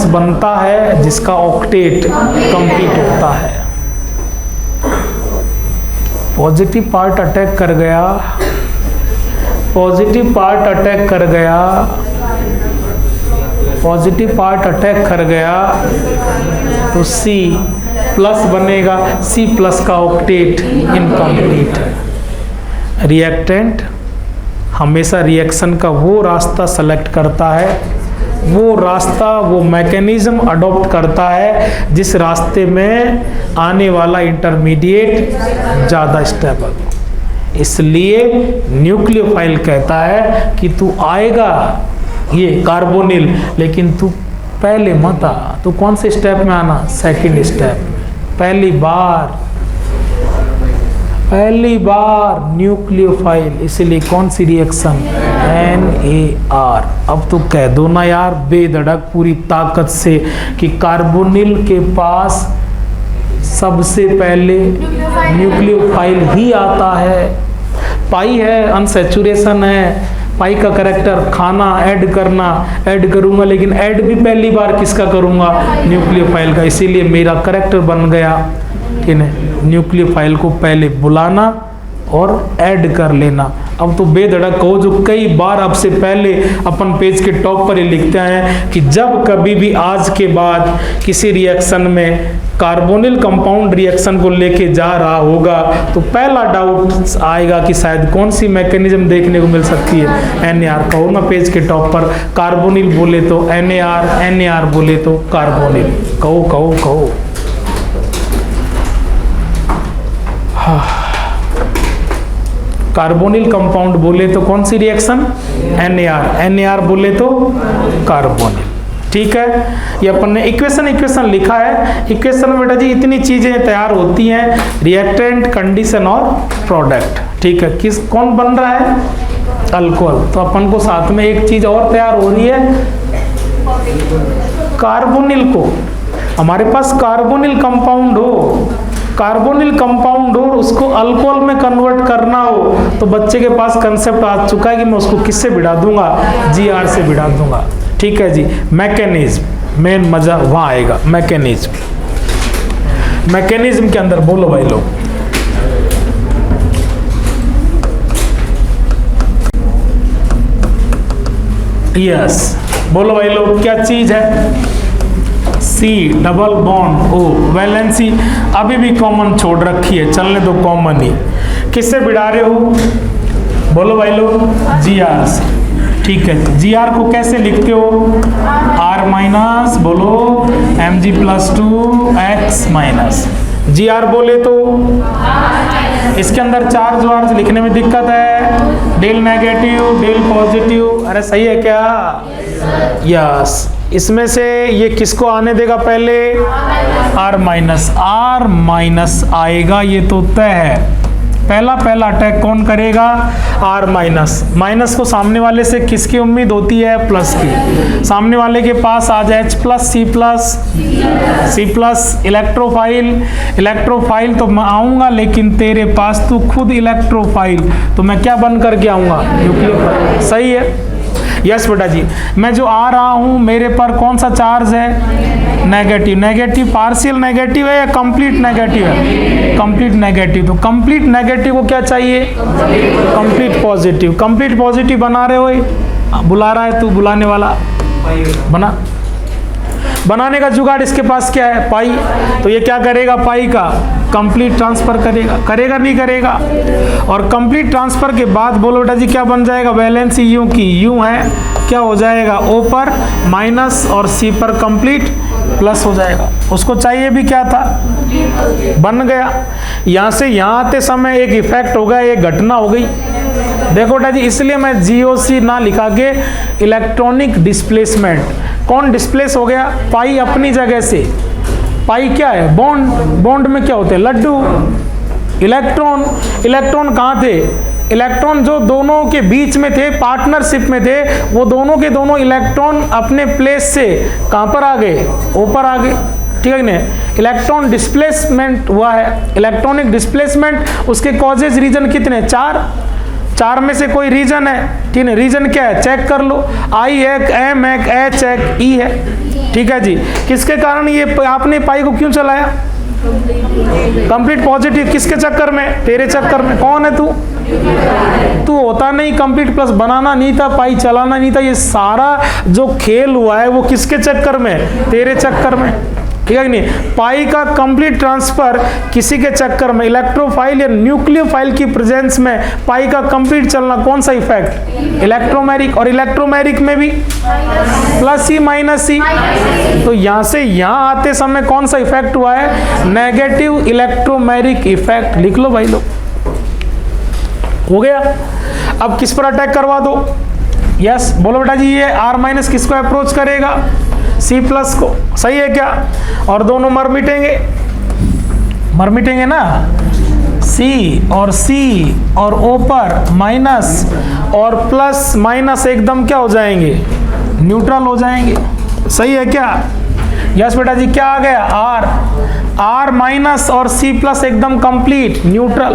बनता है, जिसका ऑक्टेट कंप्लीट होता है। पॉजिटिव पार्ट अटैक कर गया, पॉजिटिव पार्ट अटैक कर गया तो C प्लस बनेगा, C प्लस का ऑक्टेट इनकम्प्लीट है। रिएक्टेंट हमेशा रिएक्शन का वो रास्ता सेलेक्ट करता है, वो मैकेनिज्म अडॉप्ट करता है जिस रास्ते में आने वाला इंटरमीडिएट ज़्यादा स्टेबल। इसलिए न्यूक्लियोफाइल कहता है कि तू आएगा ये कार्बोनिल, लेकिन तू पहले मत आ, तू कौन से स्टेप में आना, सेकंड स्टेप। पहली बार न्यूक्लियोफाइल, इसलिए कौन सी रिएक्शन, NAR। अब तो कह दो ना यार बेधड़क पूरी ताकत से कि कार्बोनिल के पास सबसे पहले न्यूक्लियोफाइल ही आता है। पाई है, अनसैचुरेशन है, पाई का करेक्टर खाना, ऐड करना, ऐड करूंगा, लेकिन ऐड भी पहली बार किसका करूंगा, न्यूक्लियोफाइल का। इसीलिए मेरा करेक्टर बन गया कि नहीं, न्यूक्लियोफाइल को पहले बुलाना और ऐड कर लेना। अब तो बेधड़क कहो, जो कई बार अब से पहले अपन पेज के टॉप पर ही लिखते हैं कि जब कभी भी आज के बाद किसी रिएक्शन में कार्बोनिल कंपाउंड रिएक्शन को लेके जा रहा होगा तो पहला डाउट आएगा कि शायद कौन सी मैकेनिज्म देखने को मिल सकती है, NAR। कहो ना पेज के टॉप पर, कार्बोनिल बोले तो NAR बोले तो कार्बोनिल, कहो। कार्बोनिल कंपाउंड बोले तो कौन सी रिएक्शन, NAR बोले तो कार्बोनिल। ठीक है, ये अपन ने इक्वेशन लिखा है। इक्वेशन में बेटा जी इतनी चीजें तैयार होती हैं, रिएक्टेंट, कंडीशन और प्रोडक्ट। ठीक है, कौन बन रहा है, अल्कोहल। तो अपन को साथ में एक चीज और तैयार हो रही है, कार्बोनिल को। हमारे पास कार्बोनिल कंपाउंड हो, उसको अल्कोहल में कन्वर्ट करना हो, तो बच्चे के पास कंसेप्ट आ चुका है कि मैं उसको किससे भिड़ा दूंगा, GR से भिड़ा दूंगा। ठीक है जी, मैकेनिज्म, मेन मजा वहां आएगा। मैकेनिज्म के अंदर बोलो भाई लोग, यस बोलो भाई लोग, क्या चीज है, C double bond O, valency अभी भी कॉमन छोड़ रखी है, चलने दो कॉमन ही। किससे भिड़ा रहे हो, बोलो भाई लोग, GR से। ठीक है, GR को कैसे लिखते हो, R माइनस, बोलो Mg+2x-। GR बोले तो इसके अंदर चार्ज वार्ज लिखने में दिक्कत है, डेल नेगेटिव, डेल पॉजिटिव, अरे सही है क्या, यस। इसमें से ये किसको आने देगा, पहले R माइनस आएगा, ये तो तय है। पहला अटैक कौन करेगा, R माइनस को सामने वाले से किसकी उम्मीद होती है, प्लस की। सामने वाले के पास आ जाए C प्लस इलेक्ट्रोफाइल तो मैं आऊंगा, लेकिन तेरे पास तू खुद इलेक्ट्रोफाइल, तो मैं क्या बन करके आऊंगा, न्यूक्लियोफाइल। सही है, यस बेटा जी। मैं जो आ रहा हूं मेरे पर कौन सा चार्ज है, नेगेटिव। पार्शियल नेगेटिव है या कंप्लीट नेगेटिव है, कंप्लीट नेगेटिव। तो कंप्लीट नेगेटिव को क्या चाहिए, कंप्लीट पॉजिटिव बना रहे हो, बुला रहा है तू, बुलाने वाला बनाने का जुगाड़ इसके पास क्या है, पाई। तो ये क्या करेगा, पाई का कंप्लीट ट्रांसफर करेगा नहीं करेगा। और कंप्लीट ट्रांसफर के बाद बोलो बेटा जी क्या बन जाएगा, वैलेंसी U की U है, क्या हो जाएगा, O पर माइनस और C पर कंप्लीट प्लस हो जाएगा। उसको चाहिए भी क्या था, बन गया। यहाँ से यहाँ आते समय एक इफेक्ट हो गया, एक घटना हो गई। देखो बेटा जी, इसलिए मैं GOC ना लिखा के इलेक्ट्रॉनिक डिस्प्लेसमेंट, कौन डिस्प्लेस हो गया, पाई अपनी जगह से। पाई क्या है, बॉन्ड में क्या होते हैं, लड्डू। इलेक्ट्रॉन कहाँ थे? इलेक्ट्रॉन जो दोनों के बीच में थे, पार्टनरशिप में थे, वो दोनों के दोनों इलेक्ट्रॉन अपने प्लेस से कहाँ पर आ गए? ऊपर आ गए, ठीक है नहीं? इलेक्ट्रॉन डिस्प्लेसमेंट हुआ है, इलेक्ट्रॉनिक डिस्प्लेसमेंट। उसके कॉजेज रीजन कितने? 4 में से कोई रीजन है, ठीक है? रीजन क्या है? चेक कर लो। I एक, M एक, H एक, E है, ठीक है जी। किसके कारण ये आपने पाई को क्यों चलाया? Complete positive. किसके चक्कर में? तेरे चक्कर में। कौन है तू होता नहीं, कंप्लीट प्लस बनाना नहीं था, पाई चलाना नहीं था। ये सारा जो खेल हुआ है वो किसके चक्कर में? तेरे चक्कर में, ठीक है कि नहीं? पाई का कंप्लीट ट्रांसफर किसी के चक्कर में, इलेक्ट्रोफाइल या न्यूक्लियोफाइल की प्रेजेंस में पाई का कंप्लीट चलना, कौन सा इफेक्ट? इलेक्ट्रोमेरिक। और इलेक्ट्रोमेरिक में भी प्लस सी माइनस सी। तो यहां से यहां आते समय कौन सा इफेक्ट हुआ है? Negative electromeric effect. लिख लो भाई लोग, हो गया। अब किस पर अटैक करवा दो? यस, बोलो बेटा जी। ये R माइनस किसको अप्रोच करेगा? C प्लस को। सही है क्या? और दोनों मर मिटेंगे ना। C और O पर माइनस और प्लस माइनस एकदम क्या हो जाएंगे? न्यूट्रल हो जाएंगे। सही है क्या? यस बेटा जी। क्या आ गया? R माइनस और C प्लस एकदम कंप्लीट न्यूट्रल।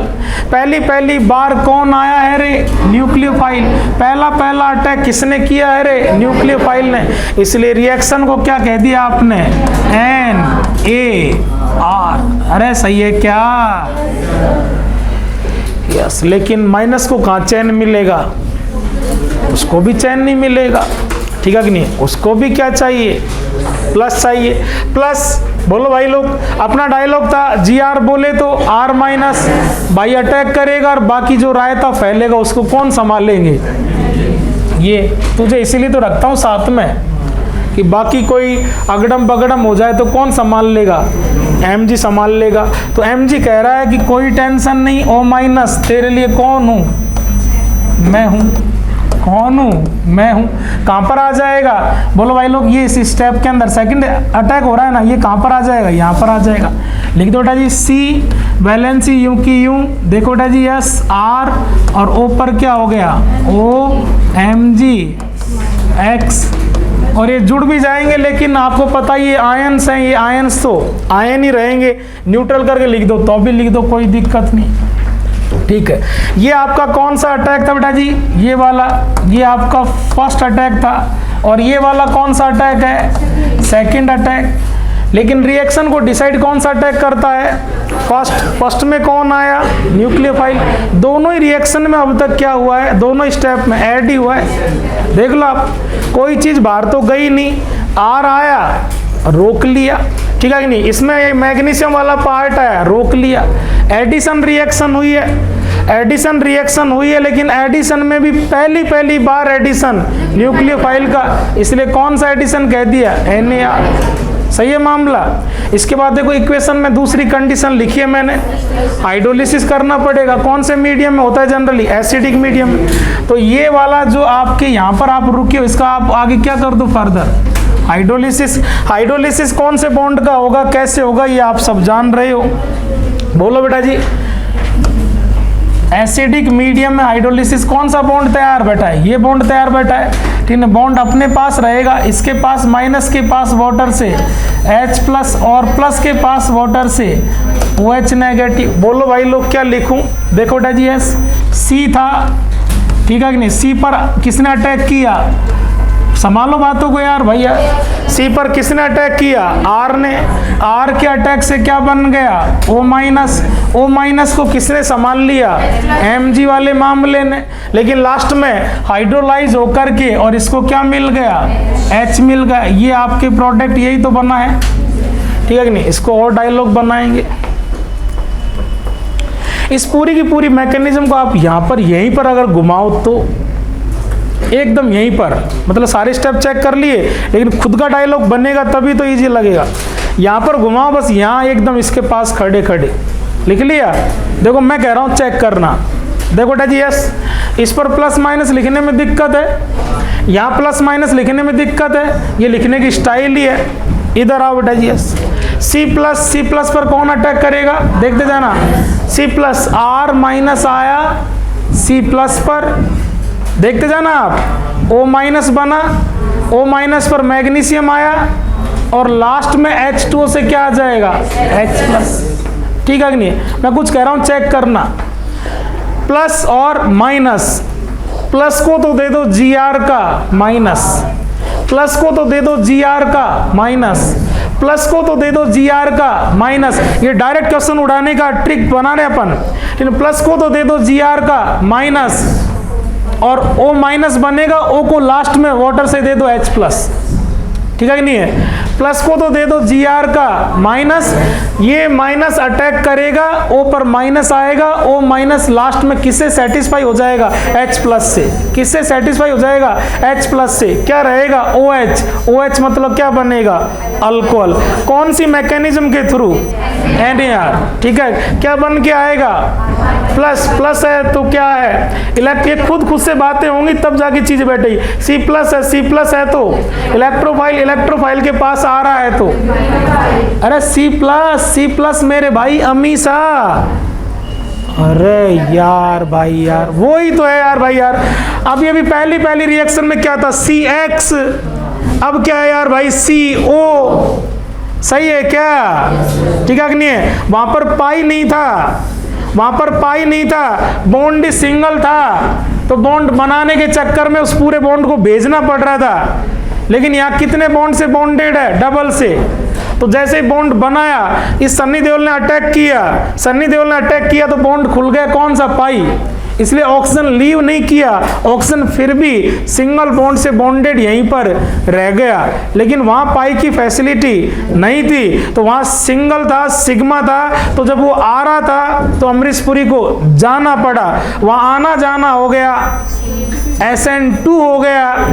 पहली बार कौन आया है रे? न्यूक्लियोफाइल। पहला अटैक किसने किया है रे? न्यूक्लियोफाइल ने। इसलिए रिएक्शन को क्या कह दिया आपने? NaR। अरे सही है क्या? यस। लेकिन माइनस को कहाँ चैन मिलेगा? उसको भी चैन नहीं मिलेगा, ठीक है कि नहीं? उसको भी क्या चाहिए? प्लस चाहिए। प्लस बोलो भाई लोग, अपना डायलॉग था GR बोले तो R माइनस भाई अटैक करेगा और बाकी जो रायता फैलेगा उसको कौन संभालेंगे? ये तुझे इसीलिए तो रखता हूँ साथ में कि बाकी कोई अगड़म बगड़म हो जाए तो कौन संभाल लेगा? MG संभाल लेगा। तो MG कह रहा है कि कोई टेंशन नहीं, O माइनस तेरे लिए कौन हूँ? मैं हूँ। कौन हूँ? मैं हूँ। कहाँ पर आ जाएगा? बोलो भाई लोग, ये इस स्टेप के अंदर सेकंड अटैक हो रहा है ना, ये कहाँ पर आ जाएगा? यहाँ पर आ जाएगा। लिख दो बेटा जी C वैलेंसी यूं की यूं। देखो बेटा जी यस, R और O पर क्या हो गया? OMG X। और ये जुड़ भी जाएंगे, लेकिन आपको पता ये आयंस हैं, ये आयंस तो आयन ही रहेंगे। न्यूट्रल करके लिख दो तो भी लिख दो, कोई दिक्कत नहीं, ठीक है। ये आपका कौन सा अटैक था बेटा जी? ये वाला, ये आपका फर्स्ट अटैक था। और ये वाला कौन सा अटैक है? Second attack. लेकिन रिएक्शन को डिसाइड कौन सा अटैक करता है? फर्स्ट में कौन आया? न्यूक्लियोफाइल। दोनों ही रिएक्शन में अब तक क्या हुआ है? दोनों स्टेप में ऐड ही हुआ है। देख लो आप, कोई चीज बाहर तो गई नहीं, R आया रोक लिया, ठीक है कि नहीं? इसमें मैग्नीशियम वाला पार्ट आया, रोक लिया। एडिशन रिएक्शन हुई है, लेकिन एडिशन में भी पहली बार एडिशन न्यूक्लियोफाइल का, इसलिए कौन सा एडिशन कह दिया? NaR। सही है मामला। इसके बाद देखो इक्वेशन में दूसरी कंडीशन लिखी है मैंने, हाइड्रोलिसिस करना पड़ेगा। कौन से मीडियम में होता है? जनरली एसिडिक मीडियम में। तो ये वाला जो आपके यहाँ पर आप रुके हो, इसका आप आगे क्या कर दो? फर्दर हाइड्रोलिसिस कौन से बॉन्ड का होगा, कैसे होगा, ये आप सब जान रहे हो। बोलो बेटा जी, एसिडिक मीडियम में हाइड्रोलिसिस कौन सा बॉन्ड तैयार बैठा है? ये बॉन्ड तैयार बैठा है, ठीक है। बॉन्ड अपने पास रहेगा, इसके पास माइनस के पास वाटर से H प्लस और प्लस के पास वाटर से OH नेगेटिव। बोलो भाई लोग क्या लिखूं? देखो बेटा जी यस, C था, ठीक है कि नहीं? C पर किसने अटैक किया? संभालो बातों को यार भैया। C पर किसने अटैक किया? R ने। R के अटैक से क्या बन गया? O minus. O माइनस को किसने संभाल लिया? Mg वाले मामले ने। लेकिन लास्ट में हाइड्रोलाइज होकर के और इसको क्या मिल गया? H मिल गया। ये आपके प्रोडक्ट यही तो बना है, ठीक है कि नहीं? इसको और डायलॉग बनाएंगे। इस पूरी की पूरी मैकेनिज्म को आप यहाँ पर यहीं पर अगर घुमाओ तो एकदम यहीं पर, मतलब सारे स्टेप चेक कर लिए, लेकिन खुद का डायलॉग बनेगा तभी तो इजी लगेगा। यहाँ पर घुमाओ बस, यहाँ एकदम इसके पास खड़े खड़े लिख लिया। देखो मैं कह रहा हूँ चेक करना। देखो बेटा जी यस, इस पर प्लस माइनस लिखने में दिक्कत है, यहाँ प्लस माइनस लिखने में दिक्कत है, ये लिखने की स्टाइल ही है। इधर आओ बेटा जी यस, C प्लस पर कौन अटैक करेगा? देखते जाना। C+, R माइनस आया C+ पर, देखते जाना आप, O- बना, O- पर मैग्नीशियम आया और लास्ट में H2O से क्या आ जाएगा, H+। ठीक है कि नहीं, मैं कुछ कह रहा हूं चेक करना। प्लस और माइनस, प्लस को तो दे दो Gr का माइनस, प्लस को तो दे दो Gr का माइनस, प्लस को तो दे दो Gr का माइनस। ये डायरेक्ट क्वेश्चन उड़ाने का ट्रिक बना रहे अपन, लेकिन प्लस को तो दे दो Gr का माइनस और O- बनेगा, O को लास्ट में वाटर से दे दो H+। ठीक है कि नहीं है, प्लस को तो दे दो Gr का माइनस, ये माइनस अटैक करेगा, O पर माइनस आएगा, O- लास्ट में किससे सेटिस्फाई हो जाएगा, H+ से। किससे सेटिस्फाई हो जाएगा, H+ से। क्या रहेगा, OH, OH मतलब क्या बनेगा, अल्कोहल। कौन सी मैकेनिज्म के थ्रू, NAR। ठीक है, क्या बन के आएगा, प्लस, प्लस है तो क्या है, ये खुद से बातें होंगी तब जाके चीज बैठेगी। C+ है, C+ है तो इलेक्ट्रोफाइल के पास आ रहा है तो, अरे C+ मेरे भाई अमीसा, अरे यार भाई यार, वो ही तो है यार भाई यार। अभी पहली रिएक्शन में क्या था, CX, अब क्या है यार भाई, CO। सही है क्या, ठीक है कि नहीं है, वहां पर पाई नहीं था, वहां पर पाई नहीं था, बॉन्ड सिंगल था, तो बॉन्ड बनाने के चक्कर में उस पूरे बॉन्ड को भेजना पड़ रहा था। लेकिन यहाँ कितने बॉन्ड से बॉन्डेड है, डबल से। तो जैसे ही बॉन्ड बनाया, इस सन्नी देओल ने अटैक किया, तो बॉन्ड खुल गया, कौन सा, पाई। इसलिए ऑक्सीजन लीव नहीं किया, ऑक्सीजन फिर भी सिंगल बॉन्ड से बॉन्डेड यहीं पर रह गया। लेकिन वहां पाई की फैसिलिटी नहीं थी, तो वहां सिंगल था, सिग्मा था, तो जब वो आ रहा था तो अमरीशपुरी को जाना पड़ा, वहां आना जाना हो गया, SN2 हो गया।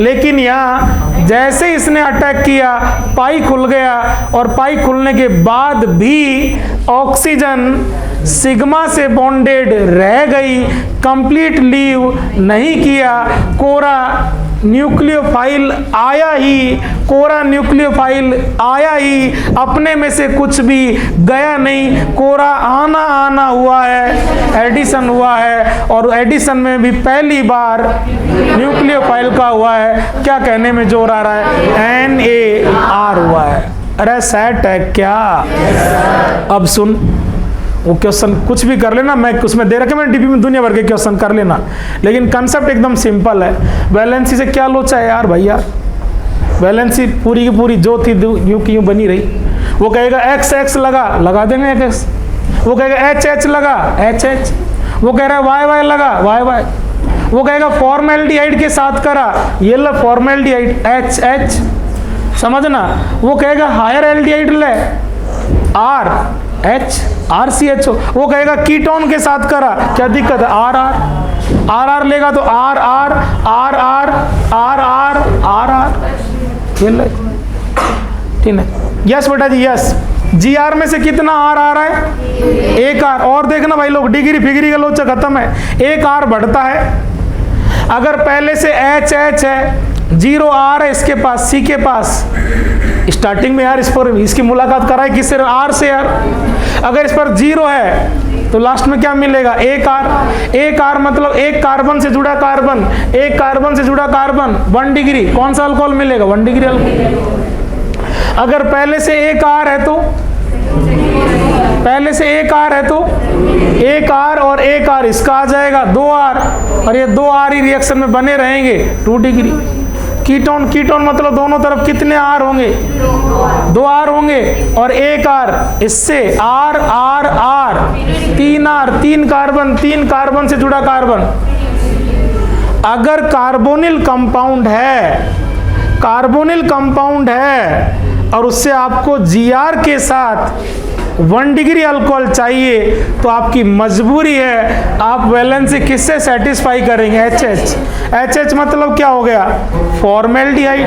लेकिन यहाँ जैसे इसने अटैक किया, पाई खुल गया, और पाई खुलने के बाद भी ऑक्सीजन सिग्मा से बॉन्डेड रह गई, कंप्लीट लीव नहीं किया। कोरा न्यूक्लियोफाइल आया ही, अपने में से कुछ भी गया नहीं। कोरा आना हुआ है, एडिशन हुआ है, और एडिशन में भी पहली बार न्यूक्लियोफाइल का हुआ है। क्या कहने में जोर आ रहा है, NAR हुआ है। अरे सेट है क्या, अब सुन, वो क्वेश्चन कुछ भी कर लेना, मैं उसमें दे रखे, मैंने डीपी में दुनिया भर के क्वेश्चन कर लेना, लेकिन कंसेप्ट एकदम सिंपल है। वैलेंसी से क्या लोचा है यार भैया, वैलेंसी पूरी की पूरी जो थी यूं की यूं बनी रही। वो कहेगा XX लगा देंगे XX, वो कहेगा HH लगा HH, वो कह रहा है YY लगा YY, वो कहेगा फॉर्मेल्डिहाइड के साथ करा, ये लो फॉर्मेल्डिहाइड HH, समझना। वो कहेगा हायर एल्डिहाइड ले, RCHO, वो कहेगा कीटोन के साथ करा, क्या दिक्कत है, RR लेगा तो RR, ठीक है, यस बेटा जी यस। GR में से कितना R आ रहा है, एक R। और देखना भाई लोग, डिग्री फिगरी का लोचा खत्म है, एक R बढ़ता है। अगर पहले से HH है, 0 R है इसके पास, C के पास, स्टार्टिंग में यार इस पर इसकी मुलाकात कराए किससे, R से यार। अगर इस पर 0 है तो लास्ट में क्या मिलेगा, एक R मतलब एक कार्बन से जुड़ा कार्बन, एक कार्बन से जुड़ा कार्बन, 1 डिग्री, कौन सा अल्कोहल मिलेगा, 1 डिग्री अल्कोहल। अगर पहले से एक R है तो, एक R और एक R इसका आ जाएगा 2 R, और ये 2 R ही रिएक्शन में बने रहेंगे, 2 डिग्री। कीटोन मतलब दोनों तरफ कितने R होंगे, 2 R होंगे, और एक R इससे R, 3 R, 3 कार्बन से जुड़ा कार्बन। अगर कार्बोनिल कंपाउंड है और उससे आपको Gr के साथ 1 डिग्री अल्कोहल चाहिए, तो आपकी मजबूरी है, आप वैलेंसी किससे सेटिस्फाई करेंगे, HH मतलब क्या हो गया, फॉर्मेल्डिहाइड।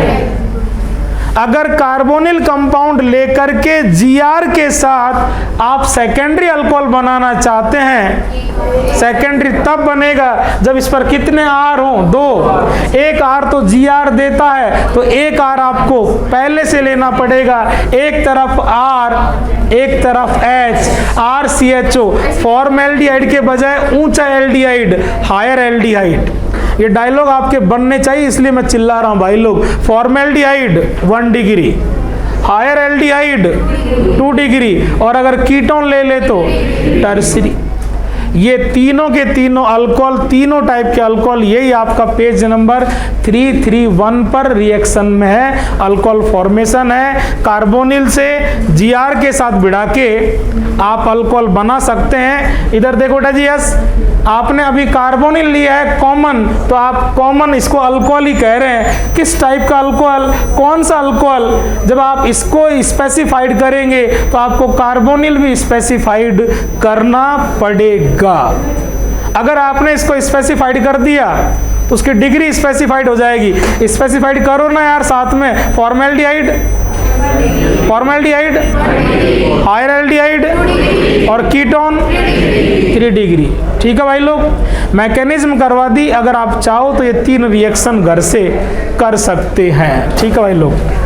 अगर कार्बोनिल कंपाउंड लेकर के Gr के साथ आप सेकेंडरी अल्कोहल बनाना चाहते हैं, सेकेंडरी तब बनेगा जब इस पर कितने R हो, 2। एक R तो Gr देता है, तो एक R आपको पहले से लेना पड़ेगा। एक तरफ R, एक तरफ H, RCHO, फॉर्मेल्डिहाइड के बजाय ऊंचा एल्डिहाइड, हायर एल्डिहाइड। ये डायलॉग आपके बनने चाहिए, इसलिए मैं चिल्ला रहा हूं भाई लोग। Formaldehyde 1 degree, higher aldehyde 2 degree, और अगर कीटोन ले ले तो टर्सरी। ये तीनों के तीनों अल्कोहल, तीनों टाइप के अल्कोहल, यही आपका पेज नंबर 331 पर रिएक्शन में है, अल्कोहल फॉर्मेशन है। कार्बोनिल से Gr के साथ भिड़ा के आप अल्कोहल बना सकते हैं। इधर देखो बेटा जी, यस आपने अभी कार्बोनिल लिया है कॉमन, तो आप कॉमन इसको अल्कोहल ही कह रहे हैं। किस टाइप का अल्कोहल, कौन सा अल्कोहल? जब आप इसको स्पेसिफाइड करेंगे तो आपको कार्बोनिल भी स्पेसिफाइड करना पड़ेगा। अगर आपने इसको स्पेसिफाइड कर दिया तो उसकी डिग्री स्पेसिफाइड हो जाएगी। स्पेसिफाइड करो ना यार साथ में। फॉर्मेल्डिहाइड, फॉर्मेल्डिहाइड, हायर एल्डिहाइड और कीटोन 3 डिग्री। ठीक है भाई लोग, मैकेनिज्म करवा दी। अगर आप चाहो तो ये 3 रिएक्शन घर से कर सकते हैं। ठीक है भाई लोग।